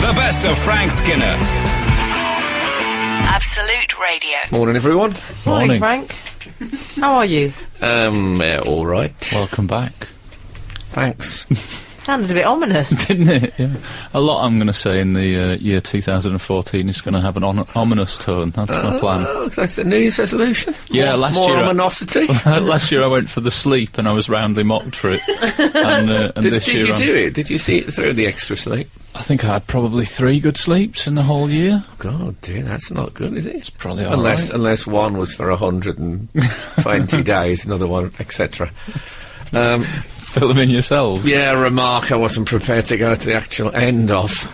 The best of Frank Skinner. Absolute Radio. Morning, everyone. Morning, Frank. How are you? Yeah, all right. Welcome back. Thanks. Sounded a bit ominous. Didn't it? Yeah. A lot I'm going to say in the year 2014 is going to have an ominous tone. That's my plan. Oh, that's a New Year's resolution? Yeah, More ominosity? Last year I went for the sleep and I was roundly mocked for it. And this year... Did you do it? Did you see it through, the extra sleep? I think I had probably 3 good sleeps in the whole year. God, dear, that's not good, is it? It's probably all right. Unless one was for 120 days, another one, etc. Fill them in yourselves. Yeah, a remark I wasn't prepared to go to the actual end of.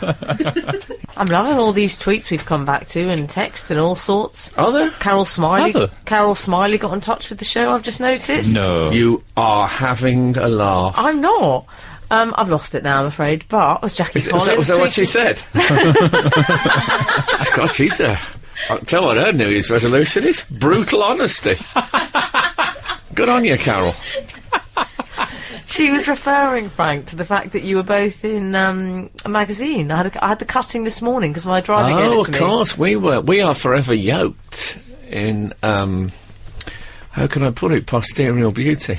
I'm loving all these tweets we've come back to and texts and all sorts. Are there? Carol Smiley. Are there? Carol Smiley got in touch with the show, I've just noticed. No. You are having a laugh. I'm not. I've lost it now, I'm afraid, but it was Jackie Collins. Was that what she said? God, she's a... I'll tell what her New Year's resolution is. Brutal honesty. Good on you, Carol. She was referring, Frank, to the fact that you were both in a magazine. I had the cutting this morning because my driver gave it to me. Oh, of course, we are forever yoked in, how can I put it, posterior beauty.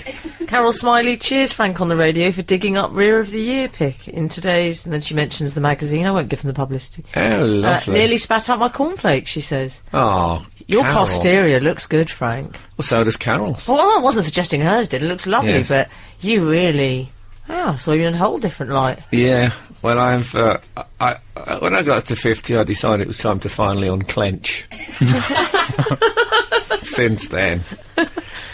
Carol Smiley, cheers, Frank, on the radio for digging up Rear of the Year pick in today's... And then she mentions the magazine. I won't give them the publicity. Oh, lovely. Nearly spat out my cornflakes, she says. Oh, Your Carol. posterior looks good, Frank. Well, so does Carol's. Well, I wasn't suggesting hers did. It looks lovely, Yes. but you really... I saw you in a whole different light. Yeah, well, when I got to 50, I decided it was time to finally unclench. Since then.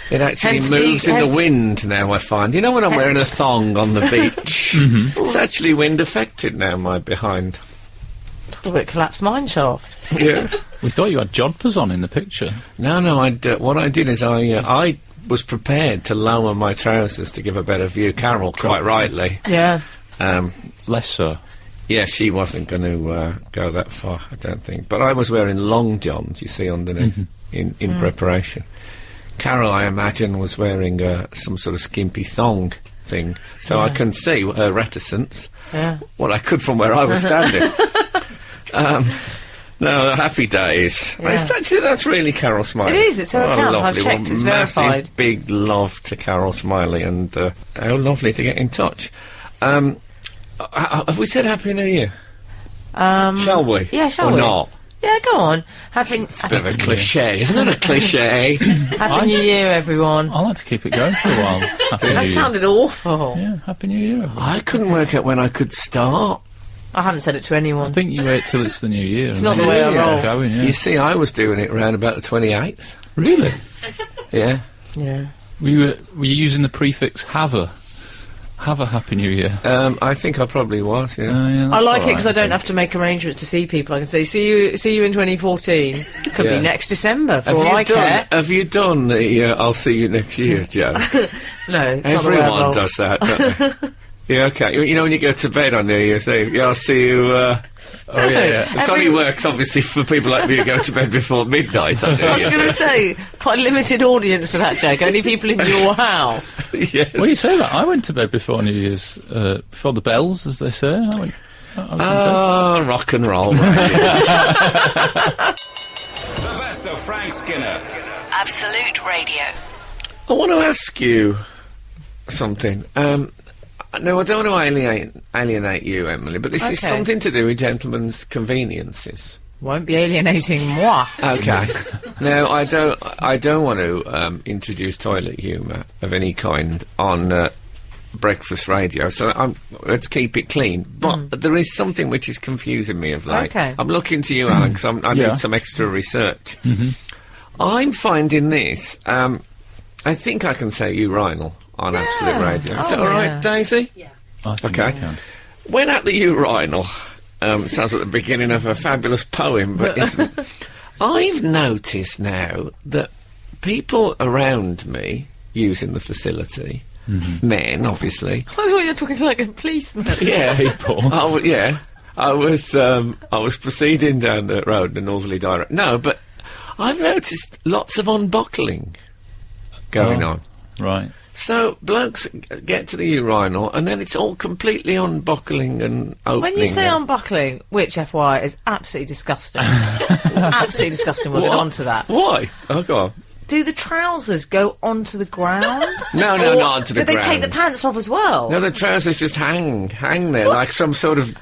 It actually Hence moves in the wind now, I find. You know when I'm wearing a thong on the beach? It's actually wind affected now, my behind. Talk about collapsed mine shaft. Yeah. We thought you had jodhpurs on in the picture. No, what I did is I was prepared to lower my trousers to give a better view. Carol, quite rightly. Yeah. Less so. Yeah, she wasn't going to go that far, I don't think. But I was wearing long johns, you see, underneath, in preparation. Carol, I imagine, was wearing some sort of skimpy thong thing, so I can see her reticence. Yeah. Well, I could from where I was standing. No, the happy days. Yeah. That's really Carol Smiley. It is, it's her account. I've checked, it's verified. Massive, big love to Carol Smiley, and how lovely to get in touch. Have we said Happy New Year? Shall we? Yeah, shall or we? Or not? Yeah, go on. It's a bit of a cliché, isn't it? A cliché. Happy New Year, everyone. I like to keep it going for a while. Happy New That Year. sounded awful. Yeah, Happy New Year, everyone. I couldn't work out when I could start. I haven't said it to anyone. I think you wait till it's the new year. It's and not then the way I you roll. get going, yeah. You see, I was doing it round about the 28th. Really? Yeah. Yeah. Were you using the prefix have a Happy New Year? I think I probably was, yeah. Yeah, I that's like it all because I right, don't think. have to make arrangements to see people. I can say, see you in 2014. Could Yeah. be next December, for all I care. Have you done the I'll see you next year, Joe? No, it's not the way I Everyone roll. does that, don't they? Yeah, okay. You know when you go to bed on New Year's Eve, yeah, I'll see you... Oh, yeah. It only works, obviously, for people like me who go to bed before midnight on New I was Year's going to say, quite a limited audience for that joke. Only people in your house. Eve. Yes. Well, you say that. I went to bed before New Year's, before the bells, as they say. I was in bed. Rock and roll, right? The best of Frank Skinner. Absolute Radio. I want to ask you something. No, I don't want to alienate you, Emily, but this is Okay. something to do with gentlemen's conveniences. Won't be alienating moi. Okay. Now, I don't want to introduce toilet humour of any kind on breakfast radio, so let's keep it clean. But there is something which is confusing me of late. Okay. I'm looking to you, Alan, because I Yeah. need some extra research. I'm finding this. I think I can say urinal on Absolute Radio. Is that Oh, all right, yeah. Daisy? I think Okay. you can. When at the urinal, sounds like the beginning of a fabulous poem, but isn't. I've noticed now that people around me using the facility, men, obviously. I thought you were talking like a policeman. Yeah, People. yeah. I was proceeding down the road in a northerly direction. No, but I've noticed lots of unbuckling going on. Right. So blokes get to the urinal, and then it's all completely unbuckling and opening. When you say and- unbuckling, which FY is absolutely disgusting. Absolutely disgusting. We'll get What? on to that. Why? Oh, go on. Do the trousers go onto the ground? No, Or not onto the do they take the ground. pants off as well? No, the trousers just hang there like some sort of.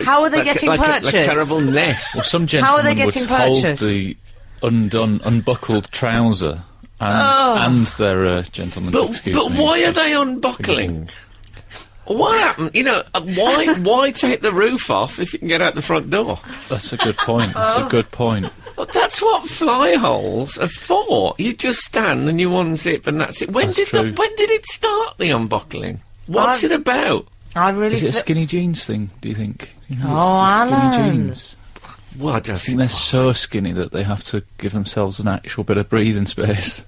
How are they like, getting like purchased? A terrible nest. Well, some How are they gentlemen would getting hold purchased? the unbuckled trouser and their gentlemen's But excuse me. why are they unbuckling? What happened? You know, why take the roof off if you can get out the front door? That's a good point. That's a good point. Well, that's what fly holes are for. You just stand and you unzip and that's it. When That's did true. when did it start, the unbuckling? What's it about? I really Is it a thi- skinny jeans thing, do you think? You know, Oh, it's the skinny Alan. jeans. Well, I don't I think think they're so skinny that they have to give themselves an actual bit of breathing space.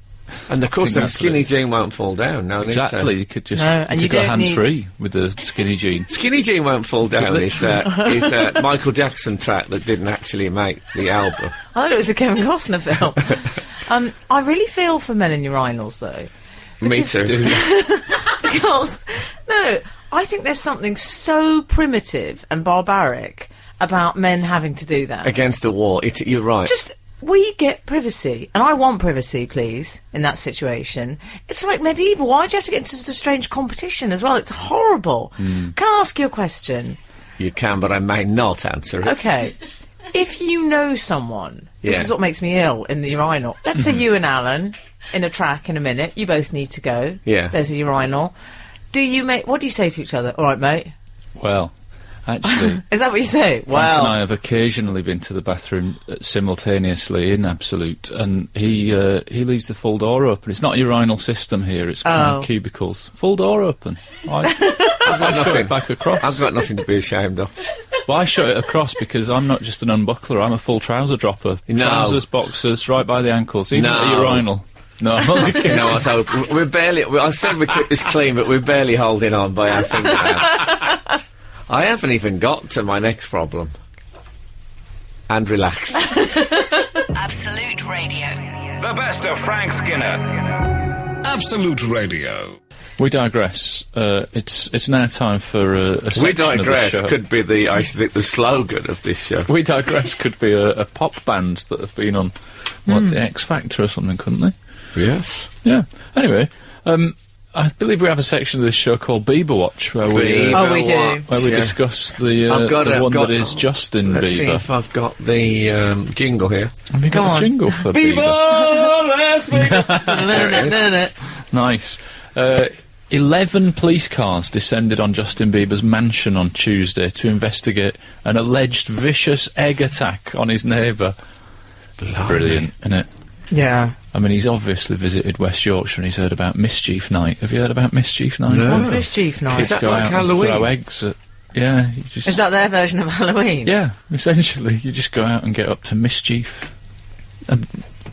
And of course, think the that's skinny what it- jean won't fall down. No, Exactly, you could just No, and you you could go don't need- hands-free with the skinny jean. Skinny jean won't fall down. Could Is Michael Jackson track that didn't actually make the album. I thought it was a Kevin Costner film. I really feel for men in urinals, though. Me too. Because, no, I think there's something so primitive and barbaric about men having to do that. Against the wall. You're right. Just, we get privacy, and I want privacy, please, in that situation. It's like medieval. Why do you have to get into such a strange competition as well? It's horrible. Can I ask you a question? You can, but I may not answer it. Okay. If you know someone, this Yeah. is what makes me ill in the urinal. Let's say you and Alan, in a track in a minute, you both need to go. Yeah. There's a urinal. What do you say to each other? All right, mate. Well, actually, Is that what you say? Frank and I Wow. have occasionally been to the bathroom simultaneously in Absolute, and he leaves the full door open. It's not a urinal system here; it's kind Oh. of cubicles. Full door open. I shut nothing. it back across. I've got nothing to be ashamed of. Well, I shut it across because I'm not just an unbuckler; I'm a full trouser dropper. No. Trousers, boxers, right by the ankles, even No. at a urinal. No, I'm only kidding. You know what? So we're barely. I said we keep this clean, but we're barely holding on by our fingernails. I haven't even got to my next problem. And relax. Absolute Radio. The best of Frank Skinner. Absolute Radio. We digress. It's now time for a section We of the digress. show. Could be I think the slogan of this show. We digress could be a pop band that have been on the X Factor or something, couldn't they? Yes. Yeah. Anyway, I believe we have a section of this show called Bieber Watch where we Oh, we do. where we Yeah. discuss the I've got one got- that is Justin Let's see Bieber. if I've got the jingle here. Have you Come got on. a jingle for Bieber? Let's There it is. Nice. 11 police cars descended on Justin Bieber's mansion on Tuesday to investigate an alleged vicious egg attack on his neighbour. Brilliant, isn't it? Yeah. I mean, he's obviously visited West Yorkshire and he's heard about Mischief Night. Have you heard about Mischief Night? No. What's Mischief Night? Is that Go like out Halloween? and throw eggs at... Yeah, you just... Is that their version of Halloween? Yeah, essentially. You just go out and get up to mischief. And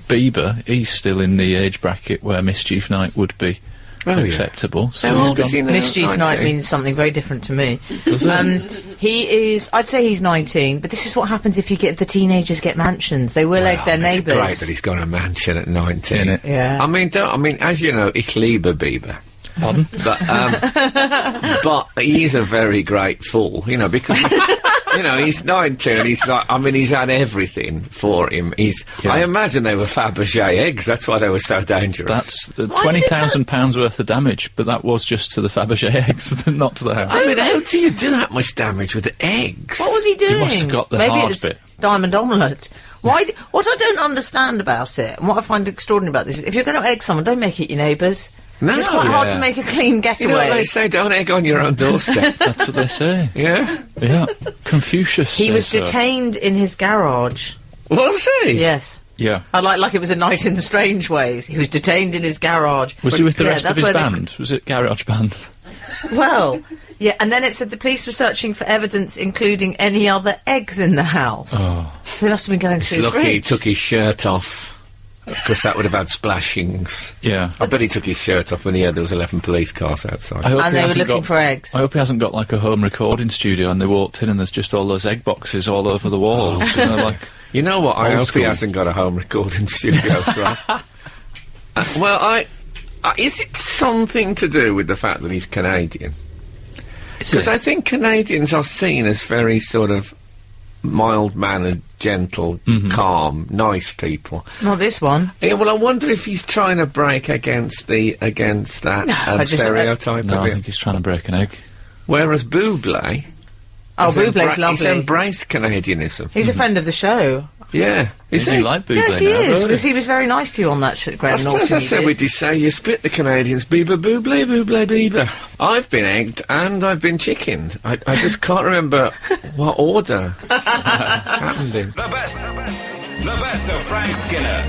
Bieber, he's still in the age bracket where Mischief Night would be Oh, yeah. acceptable. So How he's old is gone- he now? Mischief 19? Night means something very different to me. Does it? He is, I'd say he's 19, but this is what happens if the teenagers get mansions. They will egg their It's neighbours. great that he's got a mansion at 19. Innit? Yeah. I mean, as you know, ich liebe Bieber. Pardon? But he's a very great fool, you know, because he's 19 and he's like, I mean, he's had everything for him. Yeah. I imagine they were Fabergé eggs, that's why they were so dangerous. That's £20,000 worth of damage, but that was just to the Fabergé eggs, not to the house. I mean, how do you do that much damage with eggs? What was he doing? must have got the Maybe hard it was bit. diamond omelette. What I don't understand about it, and what I find extraordinary about this, is if you're going to egg someone, don't make it your neighbours. No, It's quite hard yeah. to make a clean You know what getaway. they say, don't egg on your own doorstep. That's what they say. Yeah? Yeah. Confucius He was says so. detained in his garage. Was he? Yes. Yeah. I like it was a night in strange ways. He was detained in his garage. Was he with the Yeah, rest of that's his where they- band? Was it Garage Band? Well, yeah, and then it said the police were searching for evidence including any other eggs in the house. So they must have been going It's through the lucky he fridge. took his shirt off, because that would have had splashings. Yeah. I bet he took his shirt off when he heard there was 11 police cars outside. I hope And he they were hasn't looking got- for eggs. I hope he hasn't got like a home recording studio and they walked in and there's just all those egg boxes all over the walls. You know, like You know what? I Old hope school. he hasn't got a home recording studio, right? Well, Is it something to do with the fact that he's Canadian? Because I think Canadians are seen as very sort of mild-mannered, gentle, calm, nice people. Not this one. Yeah, well, I wonder if he's trying to break against that stereotype. No, of I it. think he's trying to break an egg. Whereas Bublé... Oh, Bublé's lovely. He's embraced Canadianism. He's a friend of the show. Yeah. Is You he? like Bublé Yes, he now, is, really? because he was very nice to you on that I Graham suppose Norton. I said we did say you spit the Canadians. Bieber, Bublé, Bublé, Bieber. I've been egged and I've been chickened. I just can't remember what order happened in. The best of Frank Skinner.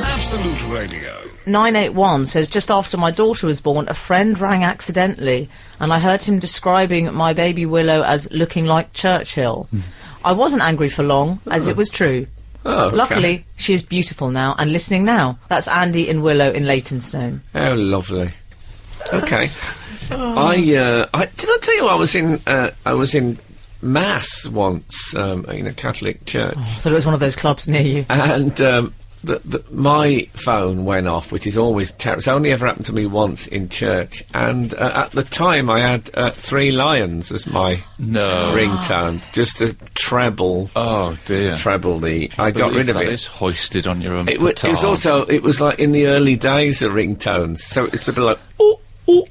Absolute Radio. 981 says, just after my daughter was born, a friend rang accidentally, and I heard him describing my baby Willow as looking like Churchill. I wasn't angry for long, as it was true. Oh, okay. Luckily, she is beautiful now and listening now. That's Andy in Willow in Leytonstone. How lovely. Okay. Did I tell you I was in mass once in a Catholic church, So it was one of those clubs near you. and my phone went off, which is always terrible. It's only ever happened to me once in church, and at the time I had 3 Lions as my ringtone, just to treble. Oh dear. Treble the. I got rid of That it. is hoisted on your own. It was also. It was like in the early days of ringtones, so it's sort of like. Ooh, ooh,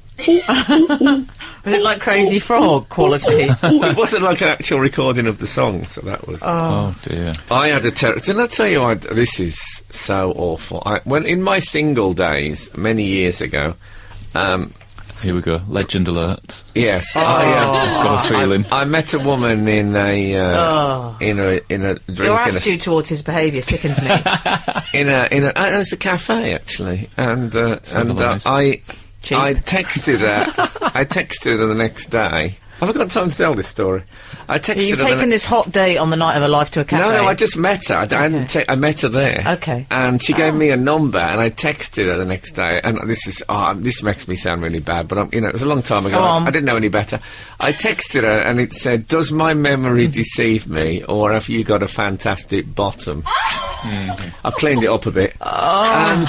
Was it like Crazy Frog quality? It wasn't like an actual recording of the song, so that was. Oh dear. I had a didn't I tell you? This is so awful. When in my single days many years ago. Here we go. Legend alert. Yes, Got a feeling. I met a woman in a drink Your attitude towards his behaviour sickens me. it's a cafe actually, and I Cheap. I texted her. I texted her the next day. Have I got time to tell this story? I texted You've her. taken this hot date on the night of her life to a cafe? No, I just met her. I met her there. Okay. And she gave me a number, and I texted her the next day. And this makes me sound really bad, but it was a long time ago. Go on. I didn't know any better. I texted her, and it said, "Does my memory deceive me, or have you got a fantastic bottom?" I've cleaned it up a bit, and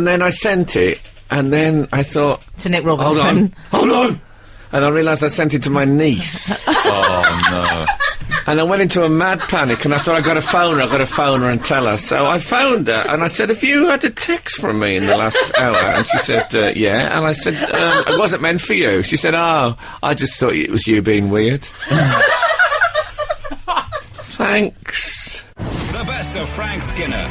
then I sent it, and then I thought, To Nick Robinson. hold on. And I realised I sent it to my niece. Oh no. And I went into a mad panic, and I thought, I've got to phone her and tell her. So I phoned her, and I said, have you had a text from me in the last hour? And she said, yeah. And I said, it wasn't meant for you. She said, oh, I just thought it was you being weird. Thanks. The best of Frank Skinner.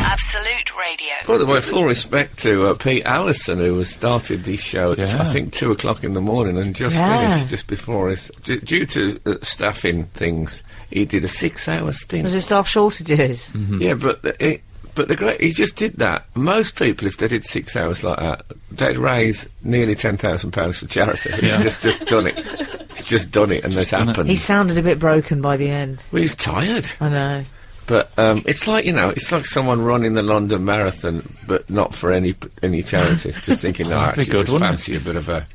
Absolute Radio. By the way, full respect to Pete Allison, who has started this show at, Yeah. I think, 2 o'clock in the morning and just Yeah. finished just before his... Due to staffing things, he did a 6-hour stint. Was it staff shortages? Yeah, but the great... He just did that. Most people, if they did 6 hours like that, they'd raise nearly £10,000 for charity. Yeah. He's just done it. He's just done it, and this happened. He sounded a bit broken by the end. Well, he's tired. I know. But it's like, it's like someone running the London Marathon, but not for any charities. Just thinking, no, I That'd be actually good, just wouldn't fancy a bit of a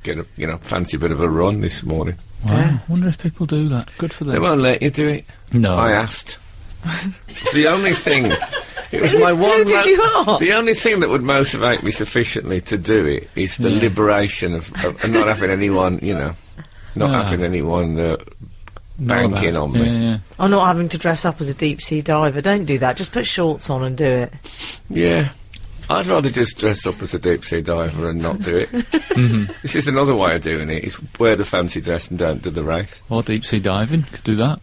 fancy a bit of a run this morning. Wow. Wonder if people do that. Good for them. They won't let you do it. No. I asked. It's the only thing. It was my one. Who did you ask? The only thing that would motivate me sufficiently to do it is the liberation of not having anyone, having anyone. Banking on me. Yeah. I'm not having to dress up as a deep sea diver. Don't do that. Just put shorts on and do it. Yeah. I'd rather just dress up as a deep sea diver and not do it. This is another way of doing it. Is wear the fancy dress and don't do the race. Or deep sea diving. Could do that.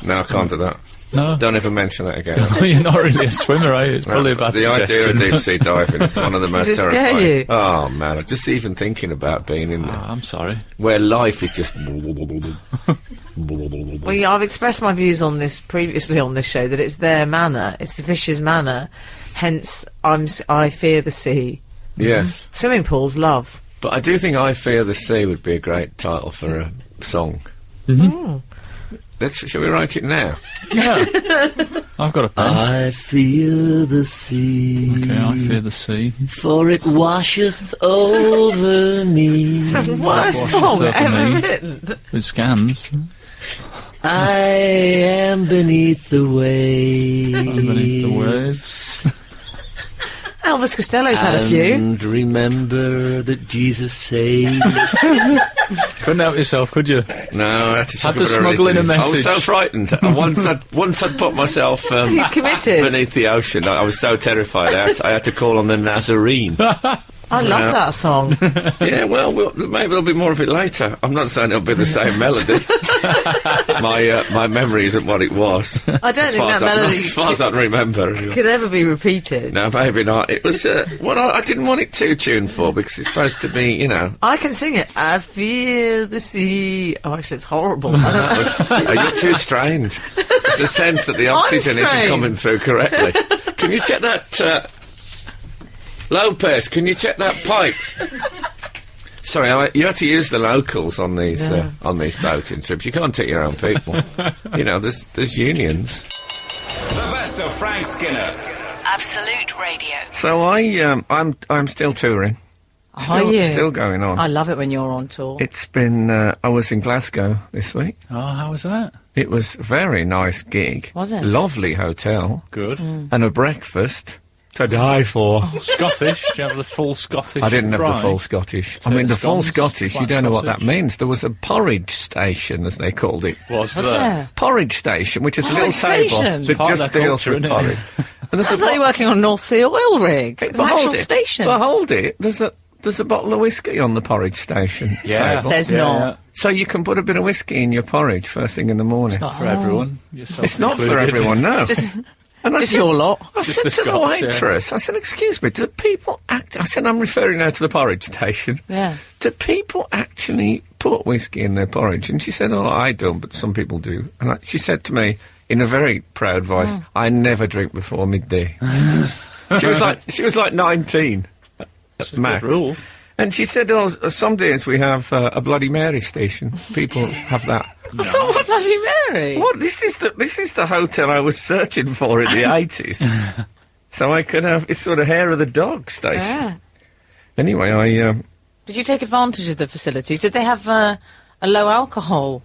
No, I can't do that. No. Don't ever mention that again. You're not really a swimmer, are you? It's probably a bad The idea of suggestion. deep sea diving is one of the most Does it terrifying. scare you? Oh man, I'm just even thinking about being in there, I'm sorry. where life is just. Well, yeah, I've expressed my views on this previously on this show, that it's their manner, it's the fish's manner. Hence, I fear the sea. Yes, Swimming pools, love. but I do think "I Fear the Sea" would be a great title for a song. Shall we write it now? Yeah. I've got a pen. I fear the sea, Okay, I fear the sea. for it washeth over me. It's the worst Wash song yourself ever in me. written. It scans. I am beneath the waves. Beneath the waves. Elvis Costello's had a few. And remember that Jesus saved. Couldn't help yourself, could you? No, I had to smuggle in a message. I was so frightened. Once I'd put myself Committed. beneath the ocean, I was so terrified. I had to call on the Nazarene. I love that song. Yeah, well, maybe there'll be more of it later. I'm not saying it'll be the same melody. My memory isn't what it was. I don't think that melody as far as I can remember. could ever be repeated. No, maybe not. It was I didn't want it too tuned for because it's supposed to be, you know. I can sing it. I feel the sea. Oh, actually, it's horrible. I don't know. You're too strained. There's a sense that the oxygen isn't strained. coming through correctly. Can you check that? Lopez, can you check that pipe? Sorry, you have to use the locals on these boating trips. You can't take your own people. You know, there's unions. The best of Frank Skinner. Absolute Radio. So I'm still touring. Are you? Still going on. I love it when you're on tour. It's been. I was in Glasgow this week. Oh, how was that? It was a very nice gig. Was it? Lovely hotel Good. and a breakfast to die for. Scottish? Do you have the full Scottish? I didn't have the fry? full Scottish. I mean, the full Scones, Scottish, you flat don't know what that sausage. means. There was a porridge station, as they called it. Was Was there? there? Porridge station, which is a little Porridge table station? that Part of just their deals culture, with isn't it? porridge. And there's That's like you're working on North Sea oil rig. It's an actual station. But hold it. There's a bottle of whiskey on the porridge station table. There's not. So you can put a bit of whiskey in your porridge first thing in the morning. It's not for everyone. Yourself It's not for included. everyone, no. Just, And I just said- your lot. I Just said the to the Scots, yeah. waitress, I said, excuse me, do people act... I said, I'm referring now to the porridge station. Yeah. Do people actually put whiskey in their porridge? And she said, oh, I don't, but some people do. And she said to me, in a very proud voice, I never drink before midday. She was like 19, It's a max. good rule. And she said, oh, some days we have a Bloody Mary station. People have that. I thought, what? Bloody Mary. What? This is the hotel I was searching for in the 80s. So I could have... It's sort of hair of the dog station. Yeah. Anyway, Did you take advantage of the facilities? Did they have a low alcohol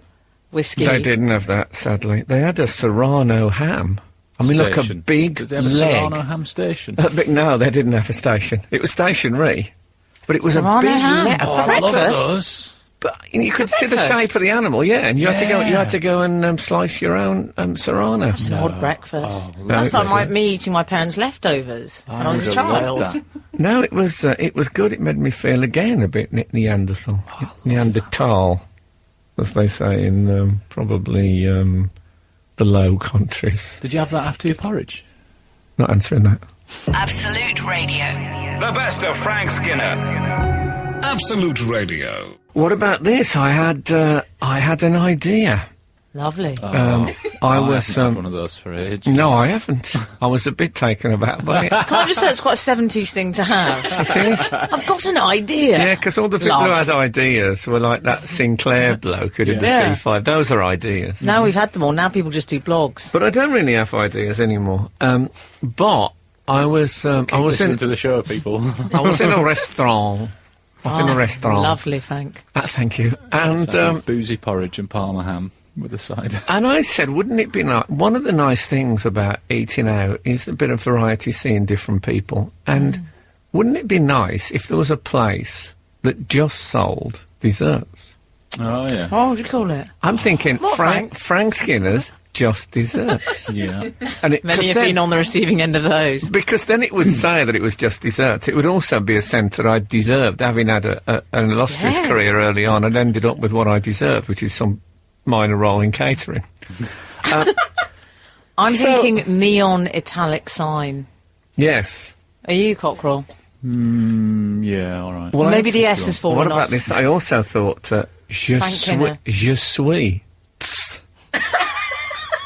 whiskey? they didn't have that, sadly. They had a Serrano ham. I mean, look, a Station. big Did they have a leg. Serrano ham station? But no, they didn't have a station. It was stationary. But it was Serrano a big ham. leg. Oh, I love breakfast? those. But you could see the breakfast? shape of the animal, yeah, and you had to go and slice your own Serrano. It's an odd breakfast. Oh, That's lovely. like me eating my parents' leftovers when I was a would have child. loved that. No, it was good. It made me feel again a bit Neanderthal, Neanderthal, as they say in probably the Low Countries. Did you have that after your porridge? Not answering that. Absolute Radio. The best of Frank Skinner. Absolute Radio. What about this? I had an idea. Lovely. I was haven't had one of those for ages. no, I haven't. I was a bit taken aback by it. Can I just say it's quite a 70s thing to have? It is. I've got an idea. Yeah, because all the people who Love. had ideas were like that Sinclair bloke who did the Yeah. C5. Those are ideas. Now we've had them all. Now people just do blogs. But I don't really have ideas anymore. But I was Listen in to the show, people. I was in a restaurant. I was in a restaurant. Lovely, Frank. Thank you. And Boozy porridge and parma ham with a side. and I said, wouldn't it be nice? One of the nice things about eating out is a bit of variety, seeing different people. And wouldn't it be nice if there was a place that just sold desserts? Oh, yeah. What would you call it? I'm thinking What, Frank Skinner's Just Desserts. Yeah. And it, Many 'cause have then- been on the receiving end of those. Because then it would say that it was just desserts. It would also be a sense that I deserved, having had an illustrious Yes. career early on, and ended up with what I deserved, which is some minor role in catering. I'm So- thinking neon italic sign. Yes. Are you, Cockerell? Yeah, all right. Well, Maybe I- the S has fallen What about off. this? I also thought, je Frank suis. Skinner. Je suis. Tss.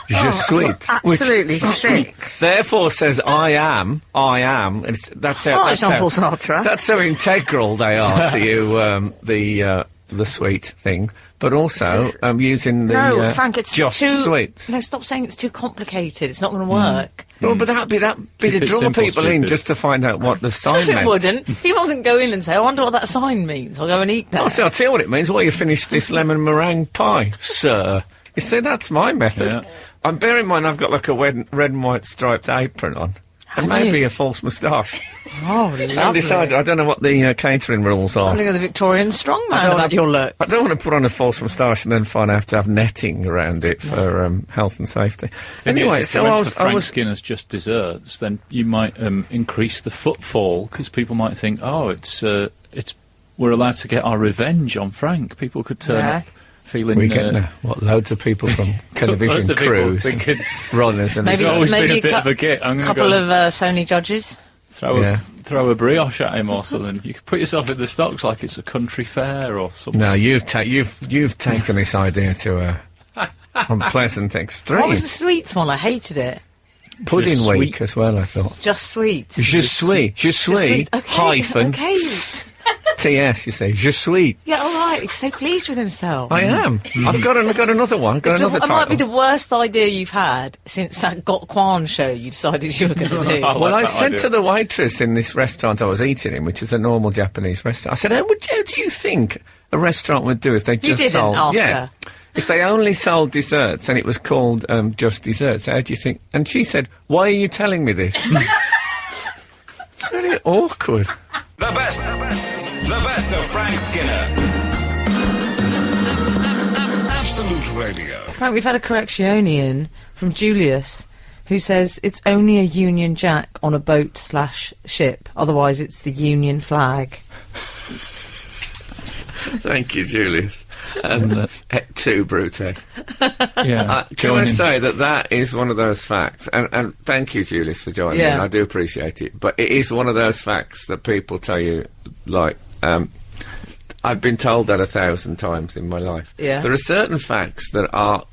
Je suis. Absolutely sweet. Therefore says I am. That's how. Oh, that's Jean-Paul how- Sinatra. That's how integral they are to you. The sweet thing, but also using the No, Frank, it's just too... sweets. No, stop saying it's too complicated. It's not going to work. Well, but that'd be to Keep it draw simple, people in stupid. just to find out what the sign It meant. wouldn't. People wouldn't go in and say, I wonder what that sign means. I'll go and eat that. I'll tell you what it means. Well, you finished this lemon meringue pie, sir. You see, that's my method. Yeah. I'm bearing in mind I've got like a red and white striped apron on. And Have maybe you? a false moustache. Oh, lovely. Undecided. I don't know what the catering rules are. Look at the Victorian strongman about your look. I don't want to put on a false moustache and then find I have to have netting around it for health and safety. Anyway, so I was Skinner's just desserts, then you might increase the footfall because people might think, oh, it's we're allowed to get our revenge on Frank. People could turn up feeling. We get loads of people from television loads of people crews, thinking, runners, and Maybe It's always been maybe a bit of a git. I'm a going to couple go of Sony judges. throw a brioche at him or something. You could put yourself in the stocks like it's a country fair or something. No, you've taken this idea to a unpleasant extreme. What was the sweets one? I hated it. Pudding Just week sweet. as well, I thought. Just sweets. Je suis, Okay, hyphen, Okay. TS, you say, je suis. Yeah, all right. He's so pleased with himself. I am. I've got another one. Got another It might be title. the worst idea you've had since that Got Kwan show you decided you were going to do. I like Well, I that said idea. to the waitress in this restaurant I was eating in, which is a normal Japanese restaurant, I said, how do you think a restaurant would do if they just didn't sold... ask yeah. her. If they only sold desserts and it was called just desserts, how do you think... And she said, why are you telling me this? It's really awkward. The best of Frank Skinner. Absolute Radio. Frank, we've had a correctionian from Julius who says it's only a Union Jack on a boat/ship. Otherwise, it's the Union flag. Thank you, Julius. Et tu, Brute. Yeah, Can I joining. say that is one of those facts, and thank you, Julius, for joining Yeah. in. I do appreciate it, but it is one of those facts that people tell you, like, I've been told that 1,000 times in my life. Yeah. There are certain facts they're under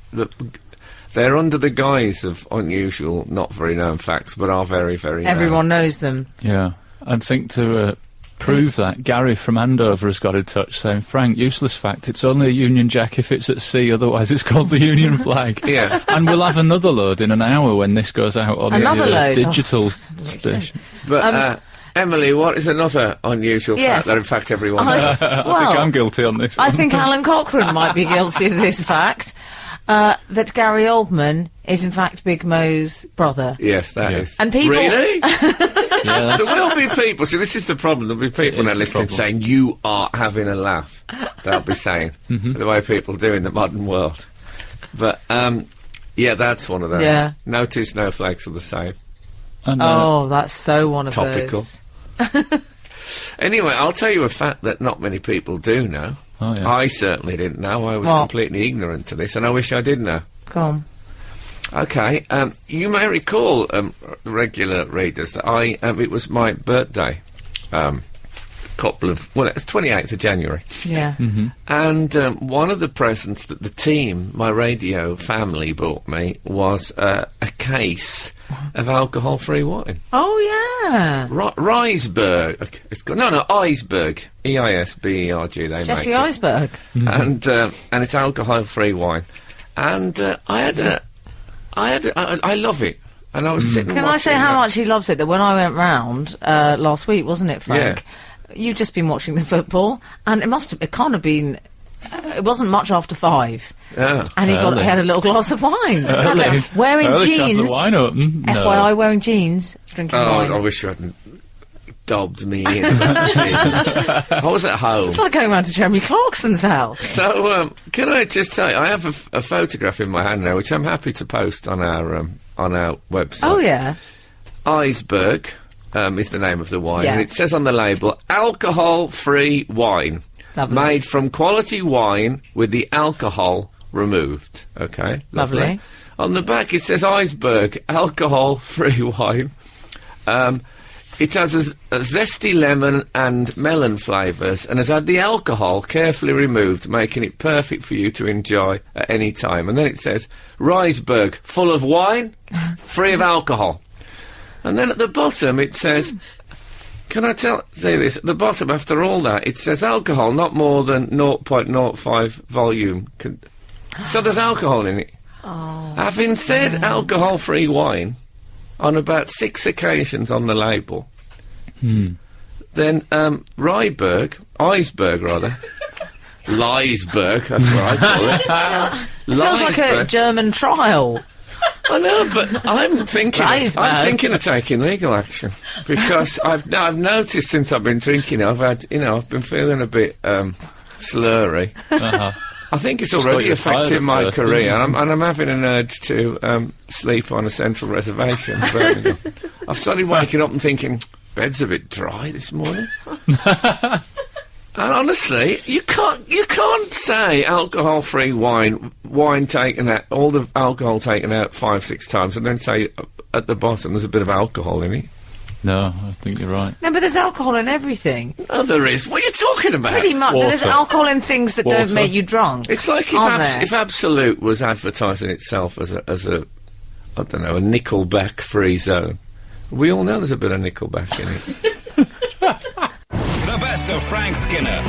the guise of unusual, not very known facts, but are very, very known. Everyone knows them. Yeah, and think to prove that, Gary from Andover has got in touch saying, Frank, useless fact, it's only a Union Jack if it's at sea, otherwise it's called the Union flag. Yeah. And we'll have another load in an hour when this goes out on Another the load? digital station. But, Emily, what is another unusual Yes. fact that, in fact, everyone knows? I think Well, I'm guilty on this I one. think Alan Cochrane might be guilty of this fact. That Gary Oldman is in fact Big Mo's brother. Yes, that Yeah. is. And people- Really? Yeah, There will be people. See, this is the problem. There'll be people It now is the listening problem. saying, you are having a laugh. They'll be saying, the way people do in the modern world. But, yeah, that's one of those. Yeah. No two snowflakes are the same. And, Oh, that's so one of Topical. those. Anyway, I'll tell you a fact that not many people do know. Oh, yeah. I certainly didn't know. I was What? completely ignorant to this, and I wish I did know. Go on. Okay, you may recall, regular readers, that it was my birthday, it was 28th of January. Yeah. And one of the presents that the team, my radio family, bought me was a case of alcohol-free wine. Oh, yeah. Reisberg. Eisberg. E-I-S-B-E-R-G. They Jesse make it. Eisberg. And it's alcohol-free wine. And I love it. And I was sitting Can I say watching how that. much he loves it? That when I went round last week, wasn't it, Frank? You've just been watching the football, and it can't have been. It wasn't much after 5, Yeah. and he Early. had a little glass of wine. Early. Wearing Early to have the jeans. wine open. No. FYI, wearing jeans, drinking Oh, wine. I wish you hadn't dobbed me in. Jeez. I was at home. It's like going round to Jeremy Clarkson's house. So, can I just tell you, I have a photograph in my hand now, which I'm happy to post on our website. Oh yeah. Eisberg is the name of the wine, Yeah. and it says on the label, alcohol-free wine, Lovely. made from quality wine with the alcohol removed. Okay, Lovely. On the back it says Eisberg, alcohol-free wine. It has a zesty lemon and melon flavours and has had the alcohol carefully removed, making it perfect for you to enjoy at any time. And then it says, Reisberg, full of wine, free of alcohol. And then at the bottom it says, can I say this? At the bottom, after all that, it says alcohol, not more than 0.05 volume. So there's alcohol in it. Having said alcohol-free wine on about 6 occasions on the label, then Eisberg, Leisberg, that's what I call it. It smells like a Leisberg. German trial. I know, but I'm thinking of taking legal action because I've noticed since I've been drinking, I've been feeling a bit slurry. Uh-huh. I think it's Just already thought you were tired affecting at my first, career, didn't you? and I'm having an urge to sleep on a central reservation. in Birmingham. I've started waking up and thinking, bed's a bit dry this morning. And honestly, you can't say alcohol-free wine taken out, all the alcohol taken out 5-6 times, and then say at the bottom there's a bit of alcohol in it. No, I think you're right. No, but there's alcohol in everything. Oh, there is. What are you talking about? Pretty much. Water. There's alcohol in things that don't Water. make you drunk. It's like Aren't there? if Absolute was advertising itself as a I don't know, a Nickelback-free zone. We all know there's a bit of Nickelback in it. The best of Frank Skinner.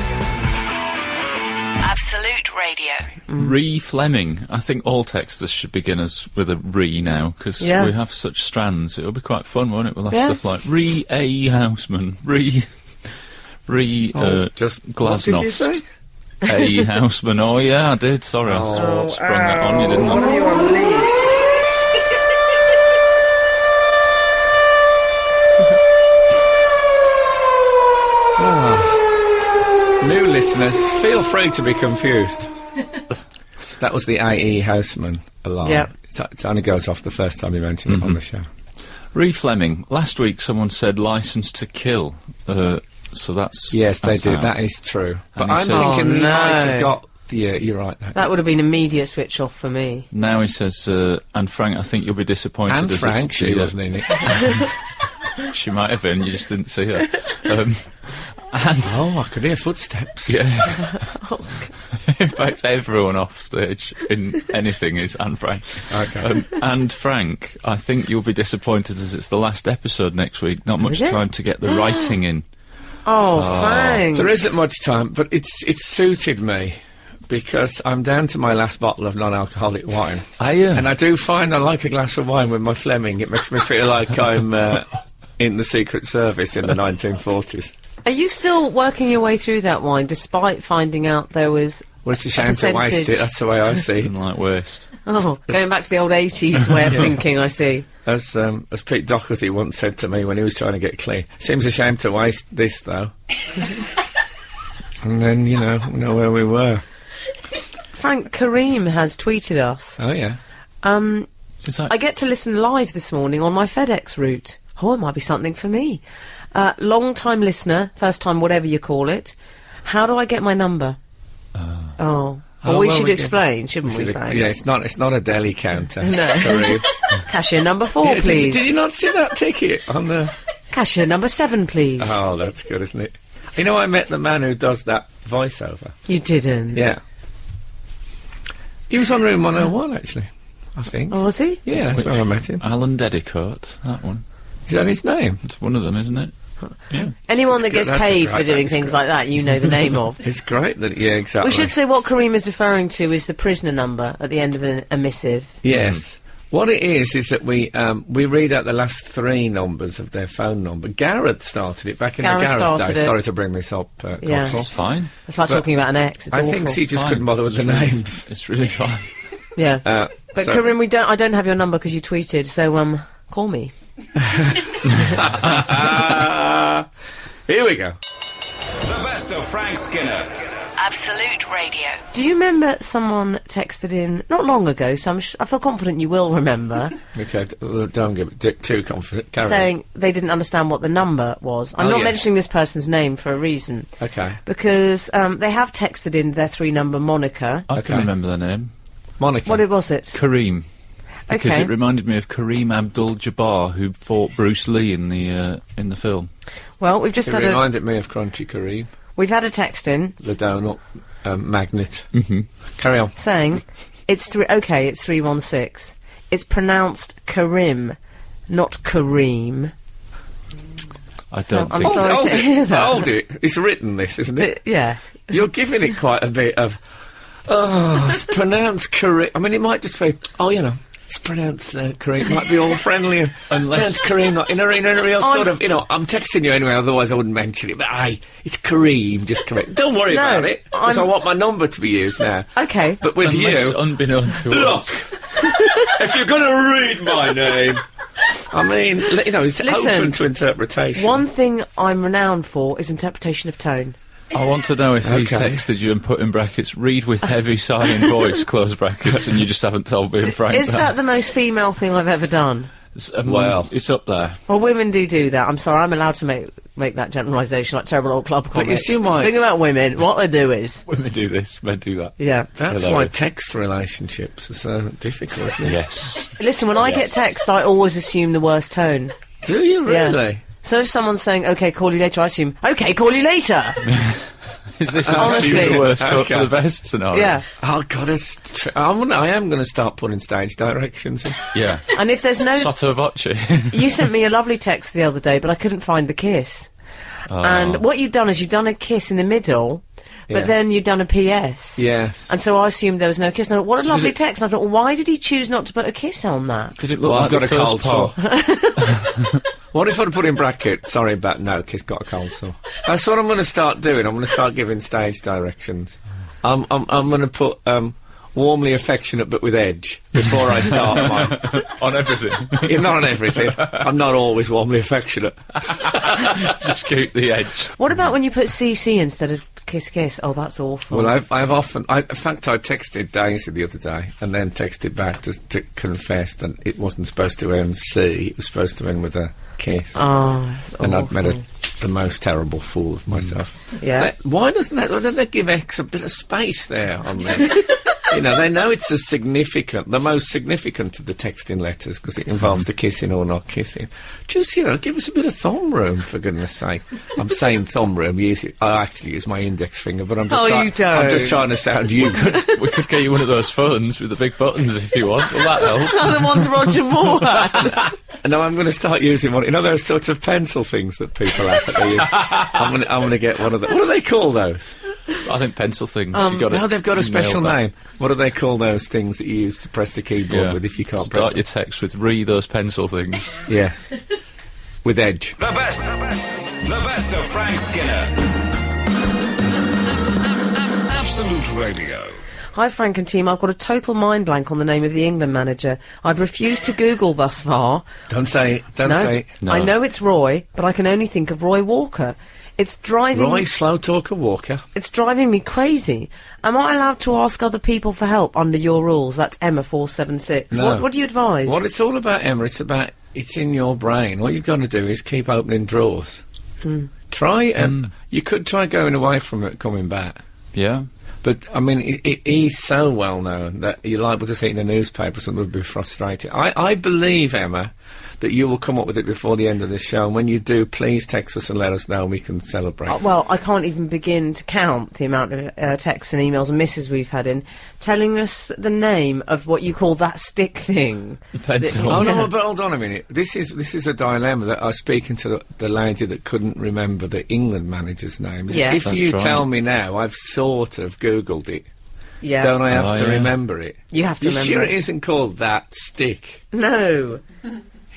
Absolute Radio. Re Fleming. I think all texters should begin us with a re now, because Yeah. we have such strands. It'll be quite fun, won't it? We'll have Yeah. stuff like re A Houseman, re Just Glasnost. what did you say? A Houseman. Oh yeah, I did. Sorry, I sprung that on you, didn't I? You unleashed. New listeners, feel free to be confused. That was the A.E. Houseman alarm. Yep. It only goes off the first time you mention it on the show. Re Fleming. Last week someone said License to Kill. So that's Yes, they that's do. out. That is true. But And he I'm says- thinking he Oh, might no. have got... Yeah, you're right. No. That would have been immediate switch off for me. Now he says, and Frank, I think you'll be disappointed. And as Frank, it's she the, wasn't in it. She might have been, you just didn't see her. And Oh, I could hear footsteps. yeah. In fact, everyone off stage in anything is Anne Frank. Okay. And Frank, I think you'll be disappointed as it's the last episode next week. Not much Is it? time to get the writing in. Oh, thanks. There isn't much time, but it's suited me because I'm down to my last bottle of non-alcoholic wine. And I do find I like a glass of wine with my Fleming. It makes me feel like I'm in the Secret Service in the 1940s. Are you still working your way through that wine, despite finding out there was... Well, it's a shame to waste percentage. it. That's the way I see Didn't it. like waste. Oh, going back to the old 80s way of thinking, I see. As Pete Doherty once said to me when he was trying to get clean, seems a shame to waste this, though. And then, we know where we were. Frank Kareem has tweeted us. Oh, yeah. Is that I get to listen live this morning on my FedEx route. Oh, it might be something for me. Long-time listener, first time whatever you call it. How do I get my number? Well, we should explain, shouldn't we, Frank? Yeah, it's not a deli counter. No. Kareem. Cashier number 4, Yeah, please. Did you not see that ticket on the... Cashier number 7, please. Oh, that's good, isn't it? You know, I met the man who does that voiceover. You didn't? Yeah. He was on Room 101, actually, I think. Oh, was he? Yeah, that's where I met him. Alan Dedicoat? That one. Is that his name? It's one of them, isn't it? Yeah. Anyone that That's gets good. That's a paid great for doing name, things it's like that, you know the name of. It's great that... Yeah, exactly. We should say what Kareem is referring to is the prisoner number at the end of a missive. Yes. What it is that we read out the last 3 numbers of their phone number. Gareth started it back in Gareth the Gareth started days. it. Sorry to bring this up, Yeah. Cockle. It's fine. It's like But talking about an ex. It's I awful. think he just Fine. couldn't bother with the names. It's really fine. Yeah. But But Kareem, I don't have your number because you tweeted, so call me. Here we go. The best of Frank Skinner. Absolute Radio. Do you remember someone texted in not long ago? So I feel confident you will remember, Okay, don't give it too confident. Carry on. saying they didn't understand what the number was. I'm Oh, not yes. mentioning this person's name for a reason, Okay. because they have texted in their 3-number moniker. I Okay. can remember the name. Monica. What was it? Kareem. Because Okay. it reminded me of Kareem Abdul-Jabbar, who fought Bruce Lee in the film. Well, we've just It had reminded me of Crunchy Kareem, we've had a text in the donut magnet. Mm-hmm. Carry on. saying it's 316. It's pronounced Karim, not Kareem. I So, don't I'm think... sorry. Hold to hear it. that. Hold it. It's written, this, isn't it? Yeah. You're giving it quite a bit of... Oh, it's pronounced Kareem. I mean, it might just be... Oh, It's pronounced Kareem. Might be all friendly and Unless- Kareem, not in a real sort of, I'm texting you anyway, otherwise I wouldn't mention it. But it's Kareem, just correct. Don't worry No, about it, because I want my number to be used now. Okay. But with Unless you, unbeknown to look, us. if you're going to read my name, I mean, it's open to interpretation. One thing I'm renowned for is interpretation of tone. I want to know if he's Okay. texted you and put in brackets, read with heavy sighing voice, close brackets, and you just haven't told me and Frank Is that the most female thing I've ever done? Well. It's up there. Well, women do that. I'm sorry, I'm allowed to make that generalisation, like terrible old club comic. you see my- thing about women, what they do is... Women do this, men do that. Yeah. That's Hello. why text relationships are so difficult, isn't it? Yes. Listen, when I get texts, I always assume the worst tone. Do you Yeah. really? So if someone's saying, OK, call you later, I assume, OK, call you later! Is this Honestly. the worst hope for Okay. the best scenario? Yeah. Oh God, I am going to start putting stage directions in. Yeah. And if there's no... Sotto voce. You sent me a lovely text the other day, but I couldn't find the kiss. Oh. And what you've done is you've done a kiss in the middle, Yeah. but then you've done a PS. Yes. And so I assumed there was no kiss. And I thought, what a So did lovely it- text. And I thought, well, why did he choose not to put a kiss on that? Did it look Well, like I've got the a cold first sore. part? What if I'd put in bracket, sorry about no, kiss got a cold sore. That's what I'm going to start doing. I'm going to start giving stage directions. I'm going to put warmly affectionate but with edge before I start mine. On everything. Yeah, not on everything. I'm not always warmly affectionate. Just keep the edge. What about when you put CC instead of kiss? Oh, that's awful. Well, I've often, in fact, I texted Daisy the other day and then texted back to confess that it wasn't supposed to end C, it was supposed to end with a kiss. Oh, that's And I'd made awful. the most terrible fool of myself. Yeah. Why don't they give X a bit of space there on there? They know it's the most significant of the texting letters because it involves the kissing or not kissing. Just, give us a bit of thumb room, for goodness sake. I'm saying thumb room, I actually use my index finger, but I'm just, you don't. I'm just trying to sound you. We could get you one of those phones with the big buttons if you want. Will that help? the ones Roger Moore has. No, I'm going to start using one. Those sorts of pencil things that people have that they use. I'm going to get one of them. What do they call those? I think pencil things. No, they've got a special name. What do they call those things that you use to press the keyboard with if you can't Start press your text with those pencil things. them? Yes. With edge. The best of Frank Skinner. Absolute Radio. Hi, Frank and team. I've got a total mind blank on the name of the England manager. I've refused to Google thus far. Don't say it. Don't No, say it. No. I know it's Roy, but I can only think of Roy Walker. It's driving Roy Slow Talker Walker. It's driving me crazy. Am I allowed to ask other people for help under your rules? That's Emma 476. No. What do you advise? What it's all about, Emma, it's in your brain. What you've got to do is keep opening drawers. Try and you could try going away from it, coming back. Yeah. But, I mean, he's so well known that you're liable to see it in the newspaper, something would be frustrating. I believe, Emma, that you will come up with it before the end of this show, and when you do, please text us and let us know and we can celebrate. Well, I can't even begin to count the amount of texts and emails and misses we've had in telling us the name of what you call that stick thing. The pencil. Oh, Yeah. no, but hold on a minute. This is a dilemma that I was speaking to the lady that couldn't remember the England manager's name. Yeah. If That's you right. tell me now, I've sort of Googled it. Yeah. Don't I have Oh, to yeah. remember it? You have to You remember sure it. it isn't called that stick? No.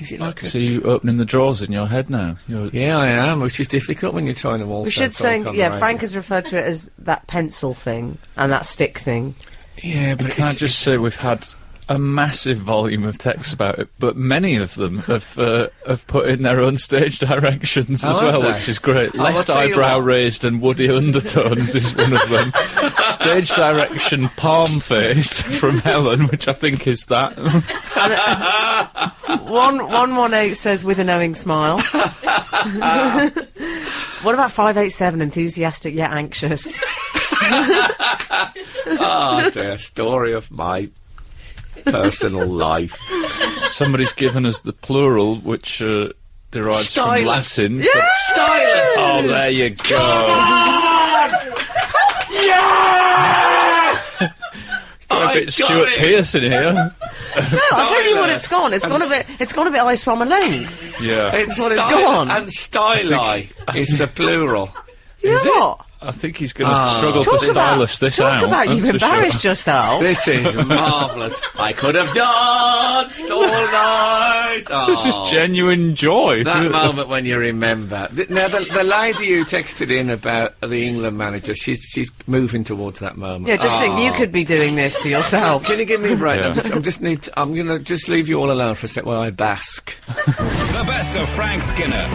Is it like a... So you opening the drawers in your head now? Yeah, I am, which is difficult when you're trying to also We should talk say, on the yeah, radio. Frank has referred to it as that pencil thing and that stick thing. Yeah, but Can I just say we've had a massive volume of texts about it, but many of them have put in their own stage directions as Oh, have well, they? which is great. Oh, I'll Left tell you eyebrow what. raised and woody undertones is one of them. Stage direction palm face from Helen, which I think is that. 118 says with a knowing smile. What about 587 enthusiastic yet anxious? Oh dear, story of my personal life. Somebody's given us the plural, which derives Stylus. from Latin. Yeah! Stylus! Oh, there you go. Got a I bit got Stuart it. Pearce in here. No, I'll tell you what it's gone. It's gone a bit I swam a length. Yeah. It's what it's styli- gone. And styli is the plural. You know what? I think he's going to struggle to stylus this out. Talk about that's you've for sure. embarrassed yourself. This is marvellous. I could have danced all night. This is genuine joy. That moment when you remember. Now, the lady who texted in about the England manager, she's moving towards that moment. Yeah, just think you could be doing this to yourself. Can you give me a break? Yeah. I'm going to just leave you all alone for a sec while I bask. The best of Frank Skinner.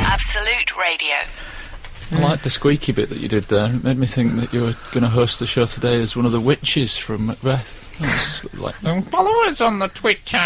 Absolute Radio. I like the squeaky bit that you did there. It made me think that you were going to host the show today as one of the witches from Macbeth. That's like, follow us on the Twitter.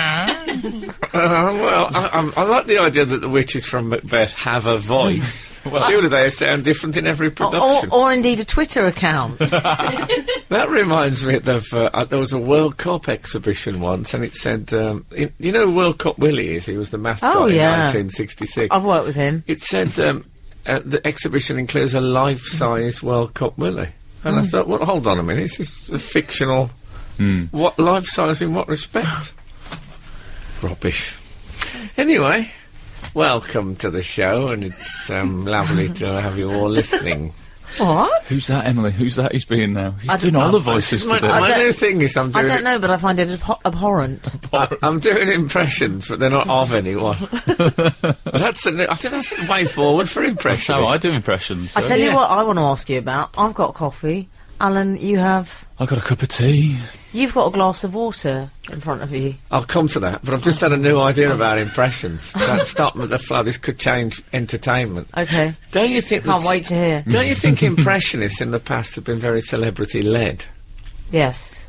Well, I like the idea that the witches from Macbeth have a voice. Surely they sound different in every production. Or indeed a Twitter account. That reminds me of there was a World Cup exhibition once, and it said, you know who World Cup Willie is? He was the mascot Oh, in yeah. 1966. I've worked with him. It said the exhibition includes a life-size World Cup Willie. And I thought, well, hold on a minute, this is a fictional... What life-size in what respect? Rubbish. Anyway, welcome to the show, and it's lovely to have you all listening. What? Who's that, Emily? Who's that he's being now? He's doing all the voices My, today. my new thing is I'm I doing don't know, but I find it abhorrent. I'm doing impressions, but they're not of anyone. I think that's the way forward for That's impressionists. how I do impressions. I tell Yeah. you what I want to ask you about. I've got coffee. Alan, you have... I got a cup of tea. You've got a glass of water in front of you. I'll come to that, but I've just had a new idea about impressions. Don't stop at the flow. This could change entertainment. Okay. Don't you think? Can't wait to hear. Don't you think impressionists in the past have been very celebrity-led? Yes.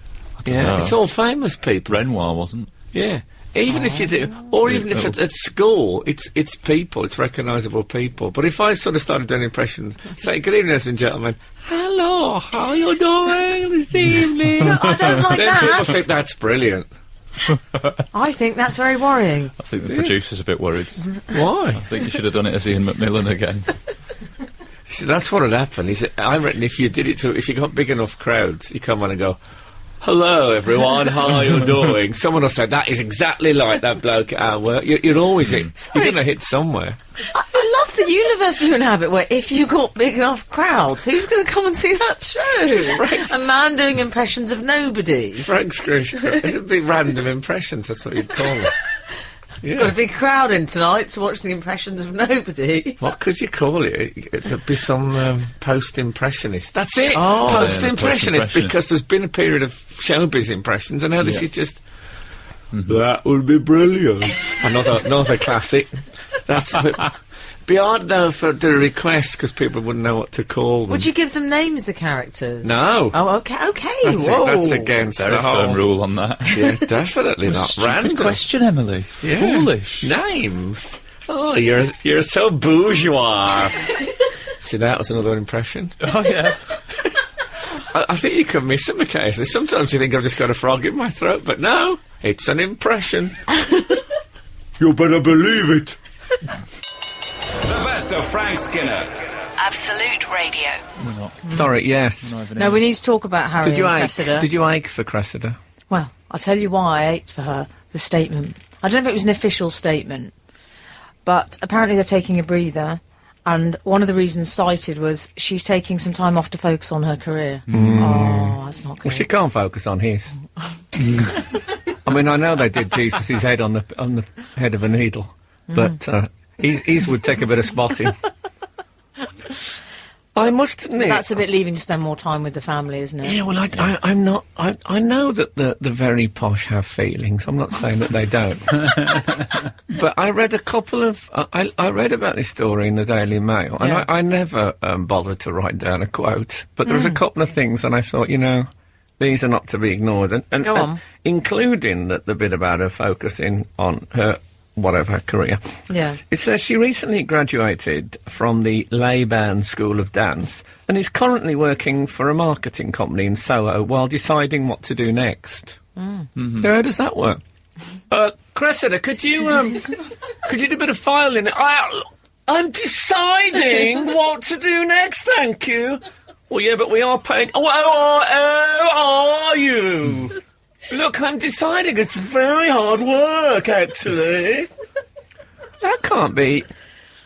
Yeah, know. it's all famous people. Renoir wasn't. Yeah. Even if you do, or even if it's at school, it's people, it's recognisable people. But if I sort of started doing impressions, say, good evening, ladies and gentlemen, hello, how are you doing this evening? I don't like Then people that. think that's brilliant. I think that's very worrying. I think the producer's a bit worried. Why? I think you should have done it as Ian McMillan again. See, that's what had happened. I reckon if you did it if you got big enough crowds, you come on and go, hello everyone, how are you doing? Someone will say, that is exactly like that bloke at our work. You're always hit. You're going to hit somewhere. I love the universe you inhabit where if you got big enough crowds, who's going to come and see that show? Frank's- A man doing impressions of nobody. Frank Scrooge, it'd be random impressions, that's what you'd call it. Got a Yeah. big crowd in tonight to watch the impressions of nobody. What could you call it? There'd be some post-impressionist. That's it! Oh. Post-impressionist, post-impressionist. because there's been a period of showbiz impressions, and now this is just... That would be brilliant. another classic. That's a bit... Be hard, though, for the request, because people wouldn't know what to call them. Would you give them names, the characters? No. Oh, okay. That's against Very the whole... firm rule on that. Yeah, definitely not. Stupid Random. question, Emily. Yeah. Foolish. Names. Oh, you're so bourgeois. See, that was another impression. Oh, yeah. I think you can miss them occasionally. Sometimes you think I've just got a frog in my throat, but no, it's an impression. You better believe it. The best of Frank Skinner. Absolute Radio. Sorry, yes. No, we need to talk about Harry Did you and ache? Cressida. Did you ache for Cressida? Well, I'll tell you why I ached for her. The statement. I don't know if it was an official statement, but apparently they're taking a breather, and one of the reasons cited was she's taking some time off to focus on her career. Oh, that's not good. Well, she can't focus on his. I mean, I know they did Jesus' head on the head of a needle, but his would take a bit of spotting. I must admit, That's a bit leaving to spend more time with the family, isn't it? yeah, well, I'm not. I know that the very posh have feelings. I'm not saying that they don't. But I read a couple of. I read about this story in the Daily Mail, and Yeah. I never bothered to write down a quote. But there was a couple of things, and I thought, these are not to be ignored, and Go on. including the bit about her focusing on her whatever career. Yeah. It says she recently graduated from the Laban School of Dance and is currently working for a marketing company in Soho while deciding what to do next. So how does that work? Cressida, could you do a bit of filing? I'm deciding what to do next, thank you. Well, yeah, but we are paying... are you? Look, I'm deciding. It's very hard work, actually. That can't be...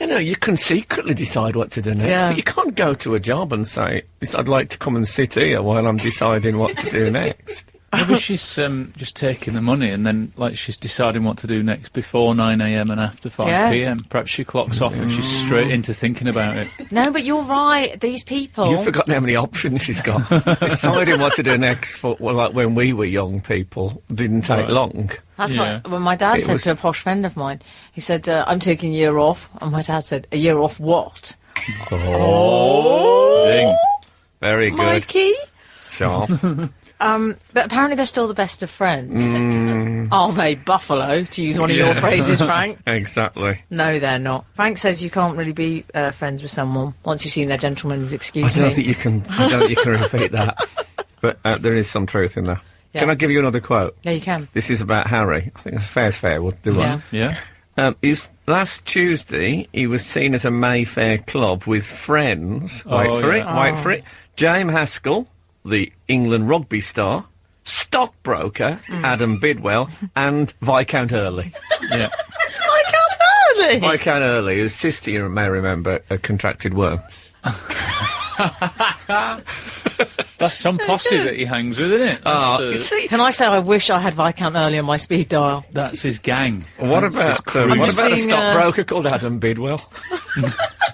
You know, you can secretly decide what to do next, Yeah. but you can't go to a job and say, I'd like to come and sit here while I'm deciding what to do next. Maybe she's just taking the money and then, like, she's deciding what to do next before 9 a.m. and after 5 Yeah. p.m. Perhaps she clocks off and she's straight into thinking about it. No, but you're right. These people. You've forgotten how many options she's got. Deciding what to do next, for, well, like when we were young people, didn't take long. That's Yeah. like when my dad It said was- to a posh friend of mine, he said, I'm taking a year off. And my dad said, a year off what? Zing. Very good. Mikey? Sharp. But apparently they're still the best of friends. Are they, Buffalo, to use one of your phrases, Frank? Exactly. No, they're not. Frank says you can't really be friends with someone once you've seen their gentleman's I excuse don't me. think you can. I don't think you can repeat that. But there is some truth in that. Yeah. Can I give you another quote? Yeah, you can. This is about Harry. I think fair's fair. We'll do Yeah. one. Yeah. Last Tuesday, he was seen at a Mayfair club with friends. Oh, Wait for yeah. it. Wait for it. James Haskell, the England rugby star, stockbroker Adam Bidwell, and Viscount Early. Yeah. Viscount Early, whose sister, you may remember, contracted worms. That's some posse that he hangs with, isn't it? You That's, see, Can I say I wish I had Viscount Early on my speed dial? that's his gang. what That's about his crew. what just about a seeing, stockbroker called Adam Bidwell?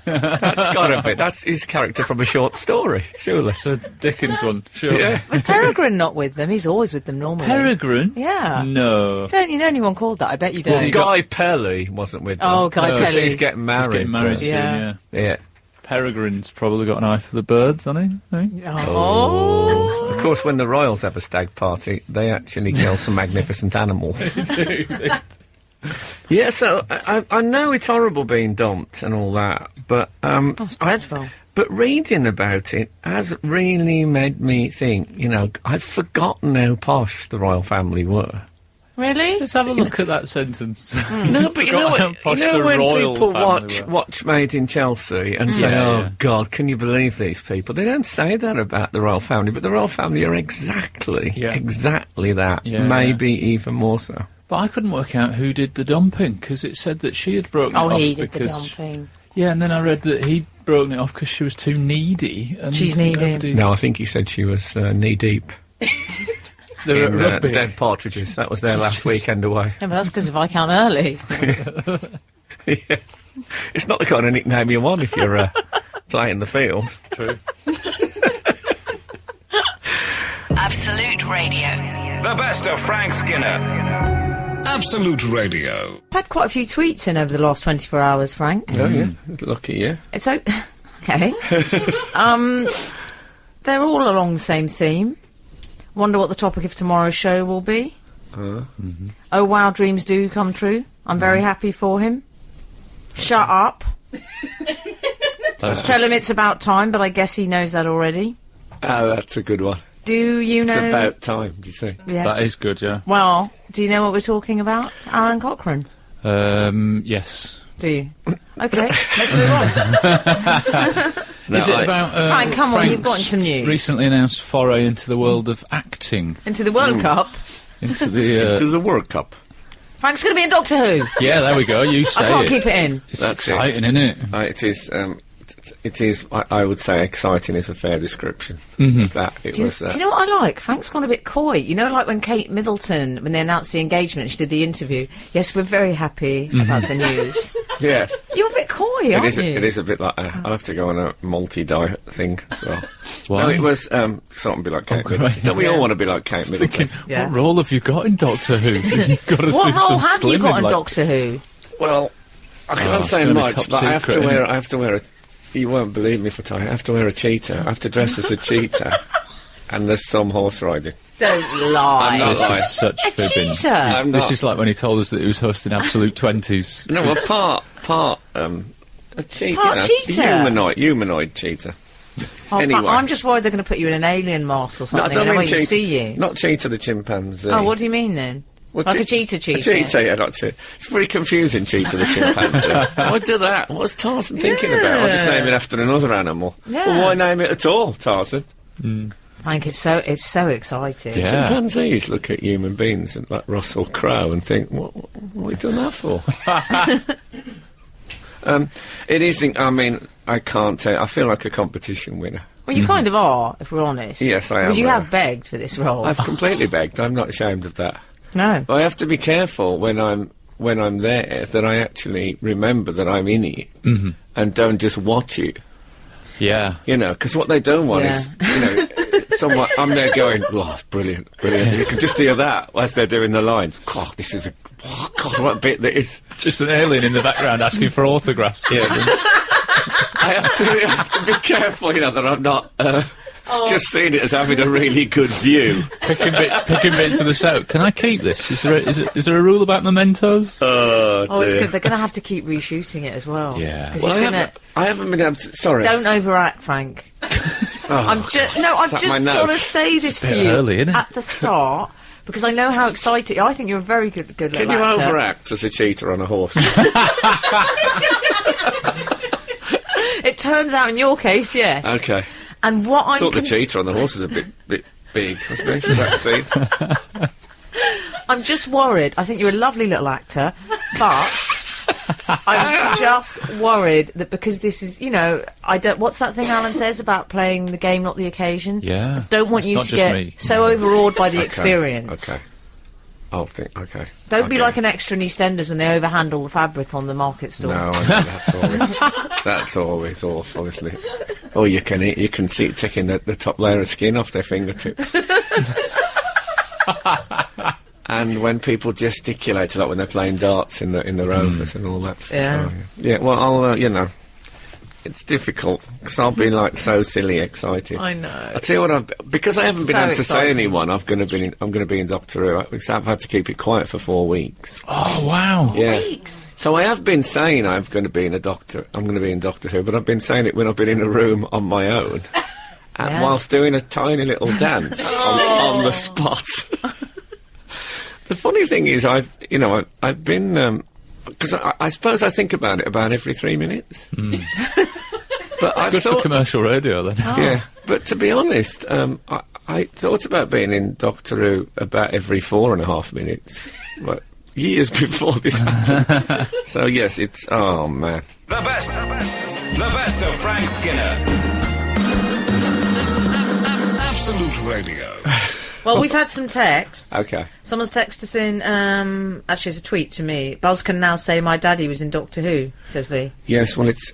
That's got to be. That's his character from a short story, surely. It's a Dickens one, sure. Yeah. Was Peregrine not with them? He's always with them normally. Peregrine? Yeah. No. Don't you know anyone called that? I bet you Well, don't. Guy Pelly wasn't with them. Oh, Guy No, Pelly. He's getting married. He's getting married soon, Yeah. yeah. Yeah. Peregrine's probably got an eye for the birds, hasn't he? Oh. Of course, when the royals have a stag party, they actually kill some magnificent animals. Yeah, so I know it's horrible being dumped and all that, but That's dreadful. but reading about it has really made me think. You know, I'd forgotten how posh the royal family were. Really? Let's have a look at that sentence. No, but you know Forgot how what? posh You know the when royal people family were. watch Made in Chelsea and say, Yeah, "Oh yeah. God, can you believe these people?" They don't say that about the royal family, but the royal family are exactly that. Yeah, Maybe even more so. But I couldn't work out who did the dumping, because it said that she had broken Oh, it off he did the because... dumping. Yeah, and then I read that he'd broken it off because she was too needy. And She's needy. nobody- No, I think he said she was knee deep They were in at rugby. dead partridges. That was their last weekend away. Yeah, but that's because of Viscount Early. Yes, it's not the kind of nickname you want if you're playing the field. True. Absolute Radio. The best of Frank Skinner. Absolute Radio. I've had quite a few tweets in over the last 24 hours, Frank. Oh yeah, lucky you. It's okay. They're all along the same theme. Wonder what the topic of tomorrow's show will be. Oh wow, dreams do come true. I'm very happy for him. Shut up. Tell him it's about time, but I guess he knows that already. Oh, that's a good one. Do you know? It's about time, do you see? Yeah. That is good, yeah. Well, do you know what we're talking about, Alan Cochrane? Yes. Do you? Okay, let's move on. No, Is it about Frank, come on, you've Frank's got some news. recently announced foray into the world of acting, Into the World Cup. into the... to the World Cup? Frank's going to be in Doctor Who. yeah, there we go, you say I can't it. keep it in. It's That's it. exciting, isn't it? It is. It is. I would say exciting is a fair description of that. It Do you, was. do you know what I like? Frank's gone a bit coy. You know, like when Kate Middleton, when they announced the engagement, she did the interview. Yes, we're very happy about the news. Yes. You're a bit coy, aren't It is. you? It is a bit like. I'll have to go on a multi-diet thing as well. Why? No, it was sort of be like Kate great. Middleton. Don't we all Yeah. want to be like Kate Middleton? Yeah. What role have you got in Doctor Who? You've got to What do role some have you slimming, got in like- Doctor Who? Well, I can't it's say gonna be much, top but I have to secret, wear. innit? I have to wear a. You won't believe me if I tell you. I have to wear a cheetah. I have to dress as a cheetah, and therest some horse riding. Don't lie. I'm not This lying. is such A fibbing. cheetah. I'm This not. is like when he told us that he was hosting Absolute 20s. No, well, part a cheetah, Part cheetah? humanoid cheetah. Oh, Anyway. I'm just worried they're going to put you in an alien mask or No, something. I don't and mean wait to cheetah. see you. Not cheetah the chimpanzee. Oh, what do you mean then? Well, Like a cheetah A cheetah? cheetah, yeah, not cheetah. It's very confusing, cheetah the chimpanzee. Why do that? What's Tarzan thinking about? I'll just name it after another animal. Yeah. Well, why name it at all, Tarzan? Frank, it's so exciting. Yeah. Chimpanzees look at human beings and like Russell Crowe and think, what have you done that for? It isn't. I mean, I can't tell. I feel like a competition winner. Well, you kind of are, if we're honest. Yes, I am. Because you really. have begged for this role. I've completely begged. I'm not ashamed of that. No. But I have to be careful when I'm there that I actually remember that I'm in it and don't just watch it. Yeah. You know, because what they don't want is, you know, someone, I'm there going, oh, brilliant, brilliant. You can just hear that as they're doing the lines. God, this is God, what a bit that is. Just an alien in the background asking for autographs. Yeah. I have to be careful, you know, that I'm not just seeing it as having a really good view. Picking bits of the set. Can I keep this? Is there a rule about mementos? Oh, it's dear. good. They're going to have to keep reshooting it as well. Yeah. 'Cause Well, you're I haven't been able to... Sorry. Don't overact, Frank. I've just got to say this It's a bit to you early, isn't it? at the start because I know how excited. I think you're a very good Can little you actor. overact as a cheater on a horse? It turns out, in your case, yes. Okay. And what I I'm thought the cheater on the horse was a bit big, wasn't he, for that scene? I'm just worried. I think you're a lovely little actor, but I'm just worried that because this is, you know, I don't. What's that thing Alan says about playing the game, not the occasion? Yeah. I don't want It's you not to just get me. so overawed by the Okay, experience. Okay. I'll think. Okay. Don't be Okay. like an extra in EastEnders when they overhandle the fabric on the market stall. No, I know, that's always awful, isn't it? Oh, you can see it taking the top layer of skin off their fingertips. And when people gesticulate a lot when they're playing darts in the Rovers and all that stuff. Yeah. Yeah. Well, I'll you know, it's difficult because I'll be like so silly excited. I know. I tell you what, because I haven't been So able to say exciting. anyone, I'm going to be in Doctor Who because I've had to keep it quiet for 4 weeks. Oh, wow. Yeah. Weeks. So I have been saying I'm going to be in Doctor Who, but I've been saying it when I've been in a room on my own, and Yeah. whilst doing a tiny little dance on the spot. The funny thing is, I've been because I suppose I think about it about every 3 minutes. But I've Good for thought, commercial radio, then. yeah. But to be honest, I thought about being in Doctor Who about every 4.5 minutes. Like, years before this happened. So yes, it's oh man. The best of Frank Skinner. Absolute Radio. Well, we've had some texts. Okay. Someone's texted us in, actually it's a tweet to me. Buzz can now say my daddy was in Doctor Who, says Lee. Yes, well, it's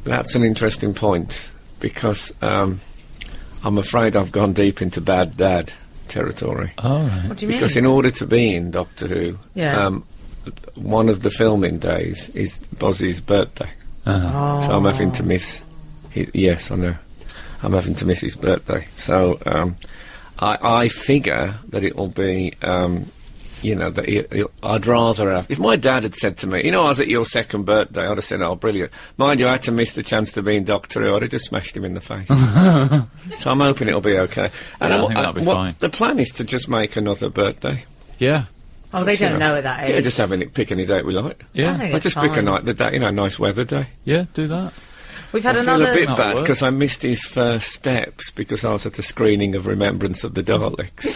that's an interesting point because I'm afraid I've gone deep into bad dad territory. All right. What do you mean? Because in order to be in Doctor Who, Yeah. one of the filming days is Buzzy's birthday. Uh-huh. So I'm having to miss... yes, I know. I'm having to miss his birthday. So I figure that it'll be... that I'd rather have... If my dad had said to me, you know, I was at your second birthday, I'd have said, oh, brilliant. Mind you, I had to miss the chance to be in Doctor Who, I'd have just smashed him in the face. So I'm hoping it'll be okay. Yeah, I think that'll be fine. The plan is to just make another birthday. Yeah. Oh, they You don't know at that age. Yeah, just pick any date we like. I Yeah. think I it's just pick a fine. night, the day, nice weather day. Yeah, do that. We've had I feel another... a bit That'll bad work. because I missed his first steps because I was at a screening of Remembrance of the Daleks.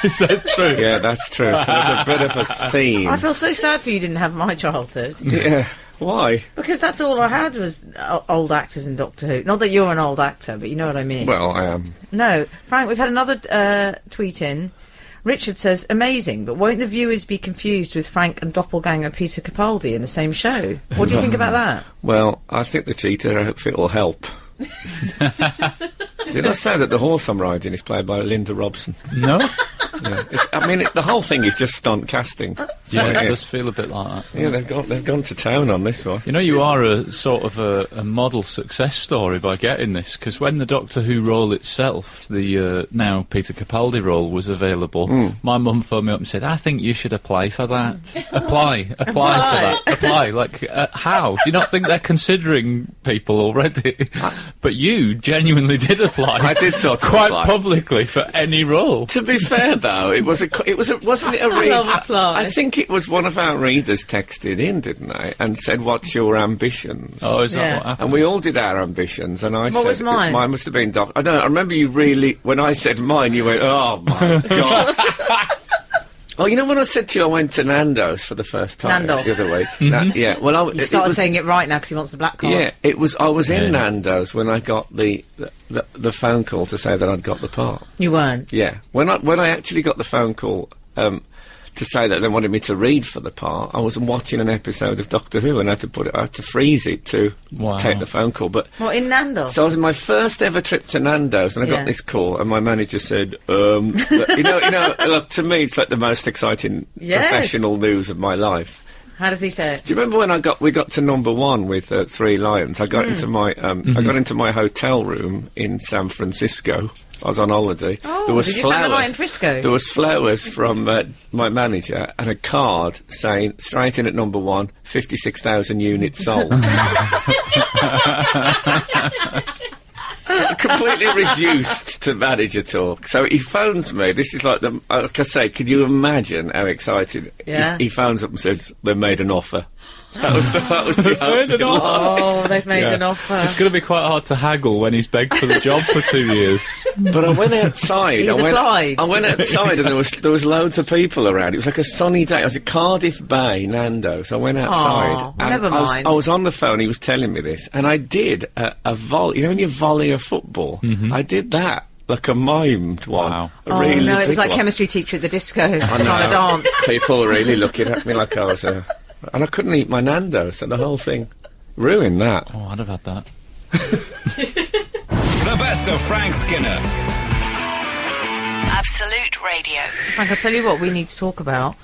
Is that true? Yeah, that's true. So there's a bit of a theme. I feel so sad for you didn't have my childhood. Yeah. Why? Because that's all I had was old actors in Doctor Who. Not that you're an old actor, but you know what I mean. Well, I am. No. Frank, we've had another tweet in. Richard says, amazing, but won't the viewers be confused with Frank and doppelganger Peter Capaldi in the same show? What do you think about that? Well, I think the cheater outfit will help. Did I say that the horse I'm riding is played by Linda Robson? No? Yeah. The whole thing is just stunt casting. Yeah, what it it does is. feel a bit like that. Yeah, they've gone to town on this one. You know, you are a sort of a model success story by getting this, because when the Doctor Who role itself, the now Peter Capaldi role, was available, my mum phoned me up and said, I think you should apply for that. apply for that. Apply. Like, how? Do you not think they're considering people already? But you genuinely did apply. I did sort of quite apply. publicly for any role. To be fair, though, wasn't it a read? love apply. I think it was one of our readers texted in, didn't they, and said, "What's your ambitions?" Oh, is that Yeah. what happened? And we all did our ambitions, and I said, was mine? Mine must have been I don't know. I remember you really, when I said mine, you went, "Oh my god." Oh, you know when I said to you I went to Nando's for the first time Nando's. the other week? Mm-hmm. Yeah, well, You started saying it right now because he wants the black card. Yeah, it was. I was in Yeah. Nando's when I got the phone call to say that I'd got the part. You weren't. Yeah, when I actually got the phone call to say that they wanted me to read for the part, I was watching an episode of Doctor Who and I had to freeze it to Wow. take the phone call. But What, in Nando's? so I was in my first ever trip to Nando's and I Yeah. got this call and my manager said, that, you know, look, to me it's like the most exciting Yes. professional news of my life. How does he say it? Do you remember when we got to number one with Three Lions? I got into my I got into my hotel room in San Francisco. I was on holiday. Oh, there was did you spend the flowers. night in Frisco? There was flowers from my manager and a card saying straight in at number one, 56,000 units sold. Completely reduced to manager talk. So he phones me. This is like like I say, could you imagine how excited? Yeah. He phones up and says they made an offer. That was the made an offer. Oh, they've made Yeah. an offer. It's going to be quite hard to haggle when he's begged for the job for 2 years. But I went outside. He's applied. I went outside and there was loads of people around. It was like a sunny day. I was at Cardiff Bay, Nando's. I went outside. Aw, and never mind. I was on the phone. He was telling me this, and I did a volley. You know when you volley a football? I did that like a mimed one. Wow. A Oh, really no, it big was like one. chemistry teacher at the disco trying to know. dance. People were really looking at me like I was and I couldn't eat my Nando's, so the whole thing ruined that. Oh, I'd have had that. The best of Frank Skinner. Absolute Radio. Frank, I'll tell you what we need to talk about.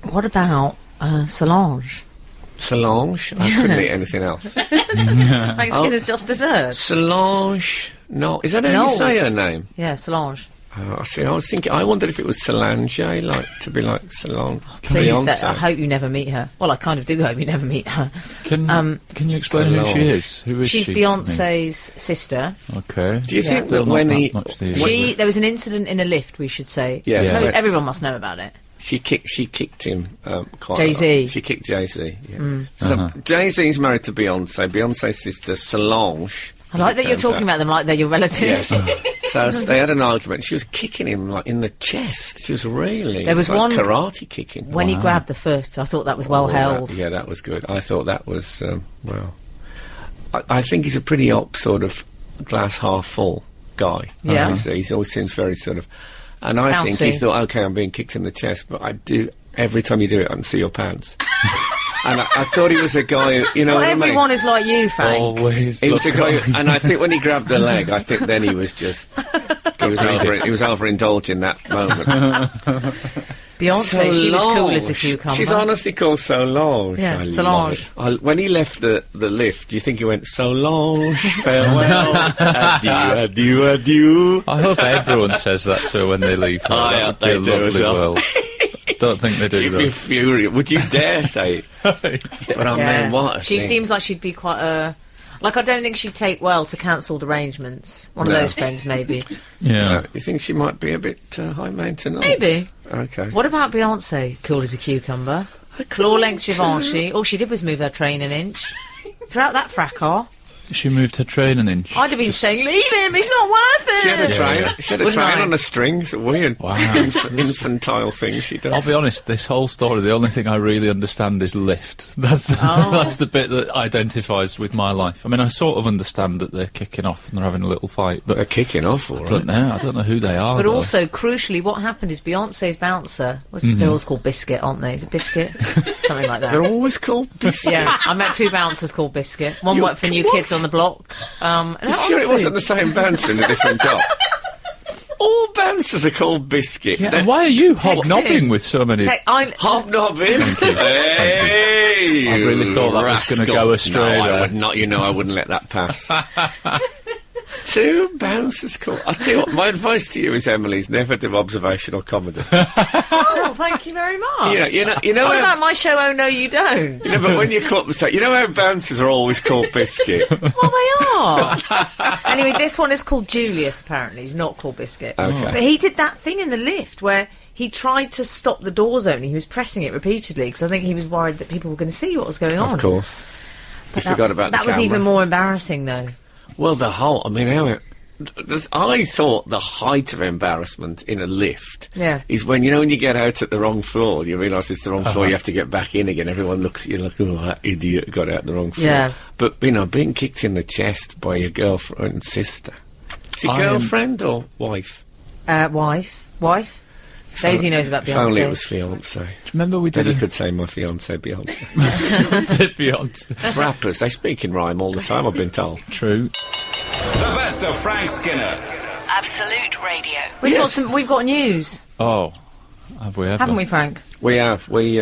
What about Solange? Solange? I couldn't eat anything else. Frank Skinner's just dessert. Solange? No, is that how you say her name? Yeah, Solange. I see. I was thinking. I wondered if it was Solange, like to be like Solange. Please, Beyonce. I hope you never meet her. Well, I kind of do hope you never meet her. Can you explain who she is? Who is She's she? Beyonce's sister. Okay. Do you think that Still not when that he much these There was an incident in a lift, we should say. Yeah, So yeah. everyone must know about it. she kicked him quite Jay-Z. a lot. She kicked Jay-Z. Yeah. So Jay-Z's married to Beyonce. Beyonce's sister Solange. I like that you're talking about them like they're your relatives. Yes. So they had an argument. She was kicking him like in the chest. She was really. There was like one- karate kicking. When he grabbed the foot, I thought that was well held. Yeah, that was good. I thought that was well. I think he's a pretty sort of glass half full guy. Yeah. He always seems very sort of. And I think he Bouncy. thought, okay, I'm being kicked in the chest, but I do every time you do it, I can see your pants. And I thought he was a guy, you know Not what I mean? everyone is like you, Frank. Always. He was a look guy, on- and I think when he grabbed the leg, I think then he was just he was overindulging that moment. Beyonce, she was cool as a Solange. cucumber. She's honestly called Solange. Yeah, I love Solange. it. When he left the lift, do you think he went Solange, farewell, adieu, adieu, adieu? I hope everyone says that to her when they leave her. I That hope would be a they do as lovely well. world. Don't think they do She'd be that. furious. Would you dare say it? But I Yeah. mean, what? a She thing. seems like she'd be quite a... Like, I don't think she'd take well to cancelled arrangements. One of No. those friends, maybe. Yeah. You think she might be a bit high maintenance? Maybe. Okay. What about Beyonce? Cool as a cucumber. Floor length Givenchy. All she did was move her train an inch. Throughout that fracas, She moved her train an inch. I'd have been saying, leave him, he's not worth it! She had a Yeah, train. yeah. She had a Wasn't train I? on a string. It's a weird, Wow. infantile thing she does. I'll be honest, this whole story, the only thing I really understand is lift. That's the, that's the bit that identifies with my life. I mean, I sort of understand that they're kicking off and they're having a little fight, but They're kicking off, all I right. don't know. I don't know who they are. But though. also, crucially, what happened is Beyonce's bouncer, they're always called Biscuit, aren't they? Is it Biscuit? Something like that. They're always called biscuit. Yeah, I met two bouncers called Biscuit. One You- worked for New what? Kids on the Block. And You sure it honestly- wasn't the same bouncer in a different job? All bouncers are called biscuit. Yeah, They're and why are you Text hobnobbing him. with so many? hobnobbing. Hey, I really thought that was gonna rascal. go astray No, I there. would not. You know, I wouldn't let that pass. Two bouncers called. I tell you what, my advice to you is, Emily's never do observational comedy. Oh, thank you very much. you know What how, about my show, Oh No You Don't? you know, but when you call up and say, you know how bouncers are always called biscuit. Well, they are. Anyway, this one is called Julius, apparently. He's not called Biscuit. Okay. But he did that thing in the lift where he tried to stop the doors opening. He was pressing it repeatedly because I think he was worried that people were going to see what was going on. Of course. You forgot about That the was camera. even more embarrassing, though. Well, the whole. I mean, I thought the height of embarrassment in a lift Yeah. is when, when you get out at the wrong floor, you realise it's the wrong floor, you have to get back in again. Everyone looks at you like, oh, that idiot got out the wrong floor. Yeah. But, being kicked in the chest by your girlfriend and sister. Is it I am- girlfriend or wife? Wife. Daisy knows about Beyonce. If only it was fiancé. Remember we Then did you a could say my fiancé Beyonce. did Beyonce. It's rappers, they speak in rhyme all the time, I've been told. True. The best of Frank Skinner. Absolute Radio. We've got news, Oh, have we ever? haven't we, Frank? We have. We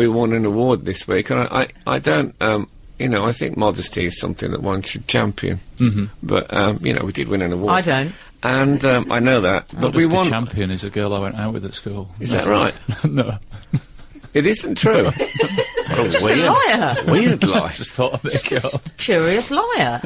won an award this week, and I don't. I think modesty is something that one should champion. Mm-hmm. But we did win an award. I don't. And I know that. But we Modesty won. champion is a girl I went out with at school. Is that right? No. It isn't true. What a Just weird, a liar. weird I lie. just thought of this girl. Curious liar.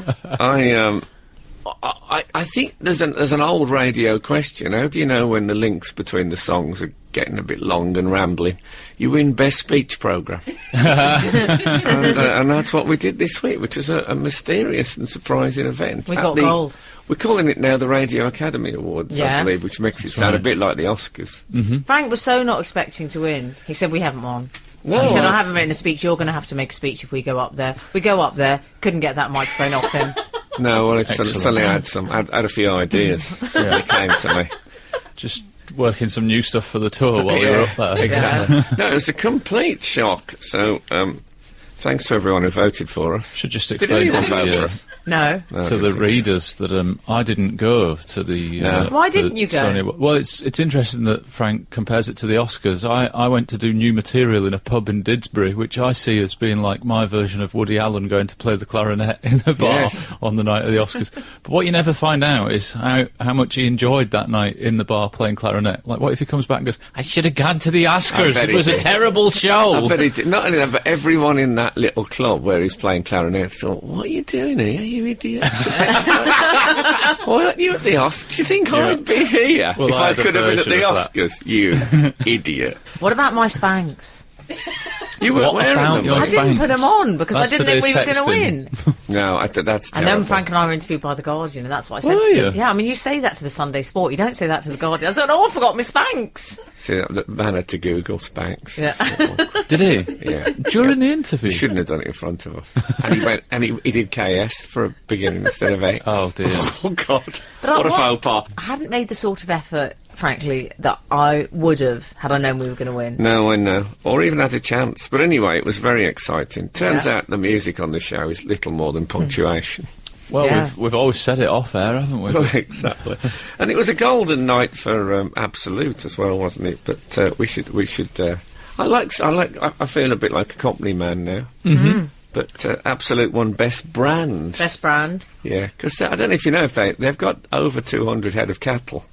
I think there's an old radio question. How do you know when the links between the songs are getting a bit long and rambling? You win Best Speech Programme. and that's what we did this week, which was a mysterious and surprising event. We got gold. We're calling it now the Radio Academy Awards, I Yeah. believe, which makes it sound a right. bit like the Oscars. Frank was so not expecting to win. He said, we haven't won. No, He said, I- I haven't written a speech. You're going to have to make a speech if we go up there. We go up there, couldn't get that microphone off him. No, well, it's Excellent. suddenly I had a few ideas. Suddenly came to me. Just working some new stuff for the tour while we were up there. Exactly. No, it was a complete shock. So, thanks to everyone who voted for us. Should just Did explain anyone to vote the, for us? No. No, to I the didn't think readers that I didn't go to the. No. Why the didn't you go? Sony- well, it's interesting that Frank compares it to the Oscars. I went to do new material in a pub in Didsbury, which I see as being like my version of Woody Allen going to play the clarinet in the bar Yes. on the night of the Oscars. But what you never find out is how much he enjoyed that night in the bar playing clarinet. Like, what if he comes back and goes, "I should have gone to the Oscars. bet It he was a did. terrible show." I bet he did. Not only that, but everyone in that little club where he's playing clarinet thought, what are you doing here, you idiot? Why aren't you at the Oscars? Do you think I'd be here Well, if I I had a could have been at version the of that. Oscars? You idiot. What about my Spanx? You weren't What wearing about them. your were I you? didn't Spanx? put them on because That's I didn't think we were today's going to win. No, that's And terrible. then Frank and I were interviewed by The Guardian, and that's what I said Were to you? them. Yeah, I mean, you say that to the Sunday Sport, you don't say that to The Guardian. I said, oh, I forgot my Spanx. See, the man had to Google Spanx. Yeah. Did he? Yeah. During the interview? He shouldn't have done it in front of us. And he went, and he did KS for a beginning instead of X. Oh, dear. Oh, God. But What a what- faux pas. I hadn't made the sort of effort, frankly, that I would have had I known we were going to win. No, I know. Or even had a chance. But anyway, it was very exciting. Turns Yeah. out the music on the show is little more than punctuation. Well, Yeah. we've always said it off air, haven't we? Exactly. And it was a golden night for Absolute as well, wasn't it? But we should. I feel a bit like a company man now. Mm-hmm. But Absolute won Best Brand. Best brand. Yeah, because I don't know if you know if they've got over 200 head of cattle.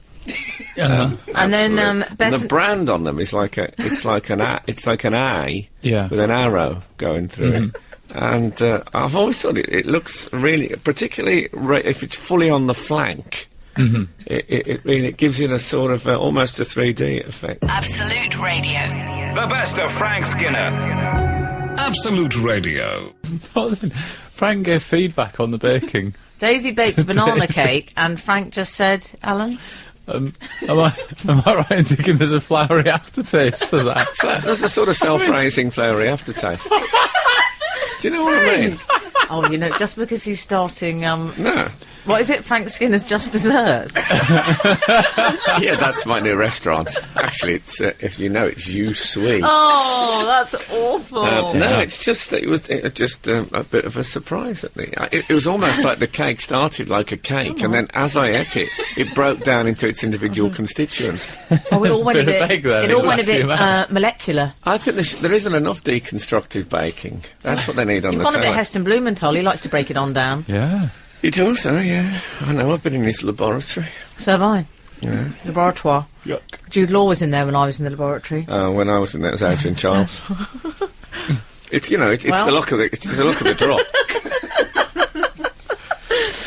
And then Absolute. And best... the brand on them is like an eye Yeah. with an arrow going through it. And I've always thought it looks really, particularly if it's fully on the flank. It really gives it a sort of almost a 3D effect. Absolute Radio. The best of Frank Skinner. Absolute Radio. Frank gave feedback on the baking. Daisy baked a banana Daisy. cake, and Frank just said, Alan? Am I right in thinking there's a flowery aftertaste to that? There's a sort of self-raising, flowery aftertaste. Do you know what I mean? Oh, you know, just because he's starting, No. what is it, Frank Skinner's Just Desserts? Yeah, that's my new restaurant. Actually, it's if you know, it's You Sweet. Oh, that's awful. No, it's just it was just a bit of a surprise at me. It was almost like the cake started like a cake, and then as I ate it, it broke down into its individual constituents. Oh, it all went a bit of bit, egg there, it it all went a was the bit amount. molecular. I think there isn't enough deconstructive baking. That's what they need on You've the gone a bit telly. Heston Blumenthal, he likes to break it on down. Yeah. It also, yeah. I know. I've been in his laboratory. So have I. Yeah. Laboratoire. Yuck. Jude Law was in there when I was in the laboratory. When I was in there, it was Adrian Charles. It's Well- the look of the drop.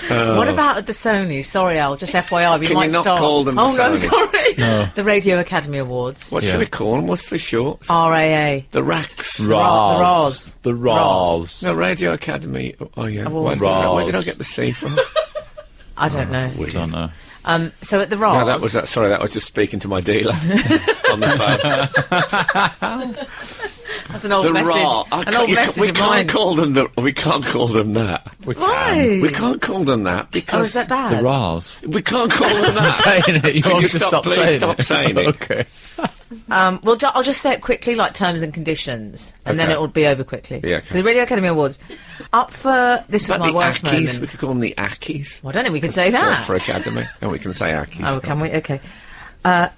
What about at the Sony? Sorry, Al, just FYI, we Can might you not start. call them the Oh, no, Sony? sorry. No. The Radio Academy Awards. What Yeah. should we call them? What's for short? RAA. The racks. Raz. The The Raz. No, Radio Academy. Oh yeah. Awards. Where did I Raz. get the C from? I don't know. I don't know. So at the Rars... No, that was just speaking to my dealer on the phone. That's an old message. We can't call them that. We can't call them that. Why? We can't call them that because is that bad? The Rars. we can't call them that. Saying it. You Can want you me to stop saying it? Okay. Well, I'll just say it quickly, like terms and conditions, and then Okay. it'll be over quickly. Yeah, okay. So the Radio Academy Awards. Up for... This was But my the worst Ackies, moment. we could call them the Ackies. Well, I don't think we could say Short that. for Academy, and we can say Ackies. Oh, can we? Okay.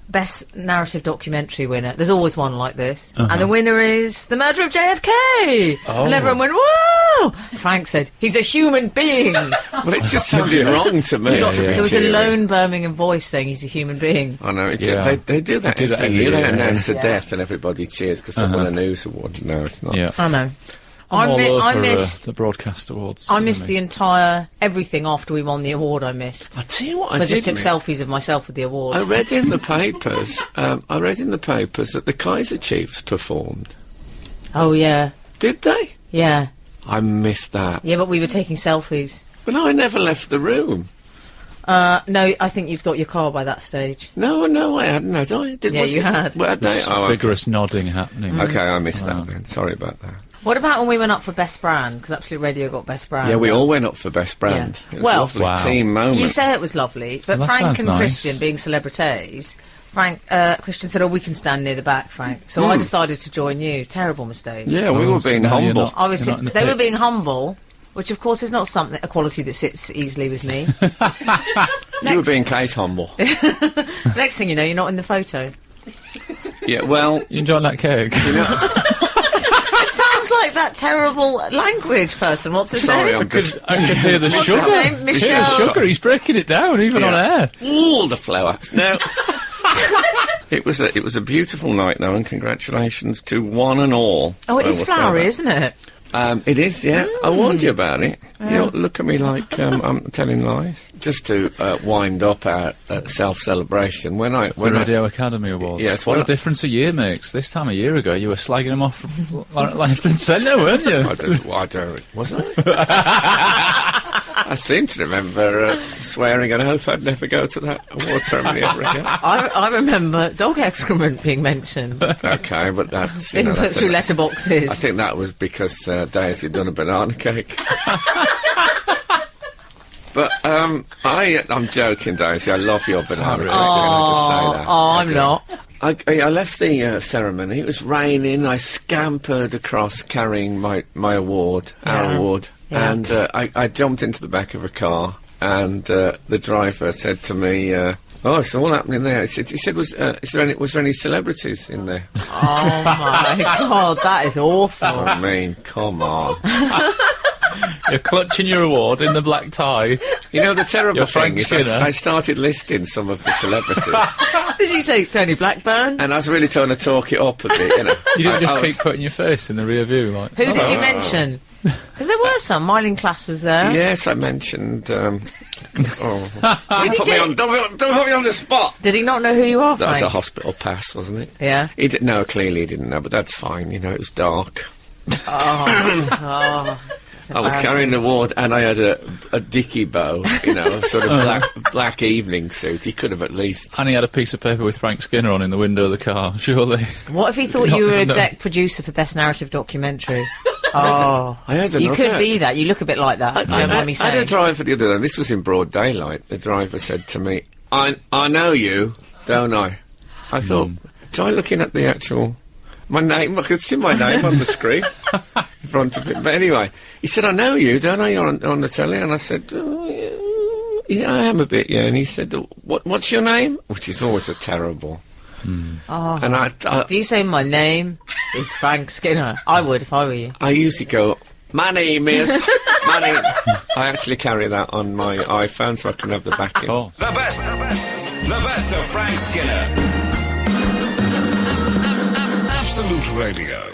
Best narrative documentary winner. There's always one like this. And the winner is The Murder of JFK! Oh. And everyone went, whoa! Frank said, he's a human being! Well, it just sounded wrong to me. There was a lone Birmingham voice saying he's a human being. I know. Yeah. They do that They do that every every year. They year, announce yeah. a death and everybody cheers because they won a news award. No, it's not. Yeah. I know. I'm all I over, missed... the broadcast awards. I missed the entire... Everything after we won the award I missed. I tell you what, So I just took selfies of myself with the award. I read in the papers. That the Kaiser Chiefs performed. Oh, yeah. Did they? Yeah. I missed that. Yeah, but we were taking selfies. But no, I never left the room. No, I think you'd got your car by that stage. No, I hadn't. Had I? Yeah, you had. Well, had they? Oh, okay. Vigorous nodding happening. Okay, I missed that then. Sorry about that. What about when we went up for Best Brand? Because Absolute Radio got Best Brand. Yeah, we all went up for Best Brand. Yeah. It was Well- a lovely Wow. team moment. You say it was lovely, but Well, that Frank sounds and nice. Christian, being celebrities, Christian said, "Oh, we can stand near the back, Frank." So I decided to join you. Terrible mistake. Yeah, we were being no, you're humble. not. I was. You're not in the They were pit. being humble, which of course is not a quality that sits easily with me. You were being case humble. Next thing you know, you're not in the photo. Yeah, well, You enjoying that cake? It sounds like that terrible language person. What's his sorry, name? I'm just I could hear the What's sugar. his name? Hear the Michelle. sugar. He's breaking it down, even on air. all the flour. No. It was a beautiful night, though, and congratulations to one and all. Oh, it I is will say flowery, that. isn't it? It is, yeah. I warned you about it. You don't look at me like I'm telling lies. Just to wind up our self-celebration, when The Radio Academy Awards. Yes, What well, a difference a year makes. This time a year ago, you were slagging them off left and centre, weren't you? I don't, was I? I seem to remember swearing an oath I'd never go to that award ceremony ever again. I remember dog excrement being mentioned. Okay, but that's Being put through letterboxes. I think that was because Daisy had done a banana cake. But I'm joking, Daisy. I love your banana cake. Can I just say that? Oh, I'm not. I left the ceremony. It was raining. I scampered across carrying my award, our award, Yeah. and I jumped into the back of a car. And the driver said to me, "Oh, it's all happening there." He said, "Was there any celebrities in there?" Oh my god, that is awful. I mean, come on. You're clutching your award in the black tie. You know, the terrible You're thing Frank is Skinner. I started listing some of the celebrities, Did you say Tony Blackburn? and I was really trying to talk it up a bit, you know. You didn't I just was- keep putting your face in the rear view, like. Who did you mention? Because there were some. Myling Class was there. Yes, I mentioned... don't Did put me on the spot! Did he not know who you are, That was Frank? a hospital pass, wasn't it? Yeah. No, clearly he didn't know, but that's fine, you know, it was dark. I was carrying the award, and I had a dicky bow, you know, a sort of black evening suit. He could have at least... And he had a piece of paper with Frank Skinner on in the window of the car, surely. What if he thought not you were even know? exec producer for Best Narrative Documentary? Oh. I had You another... could be that. You look a bit like that. You don't mind me I had a saying. driver the other day, this was in broad daylight. The driver said to me, I know you, don't I? I thought, try looking at the actual... My name, I could see my name on the screen in front of him. But anyway, he said, I know you, don't I? You're on the telly. And I said, oh, yeah, I am a bit, yeah. And he said, what's your name? Which is always a terrible... Oh. And Do you say my name is Frank Skinner? I would if I were you. I usually go, my name is... my name... I actually carry that on my iPhone so I can have the backing. Oh. The best of Frank Skinner. Absolute Radio.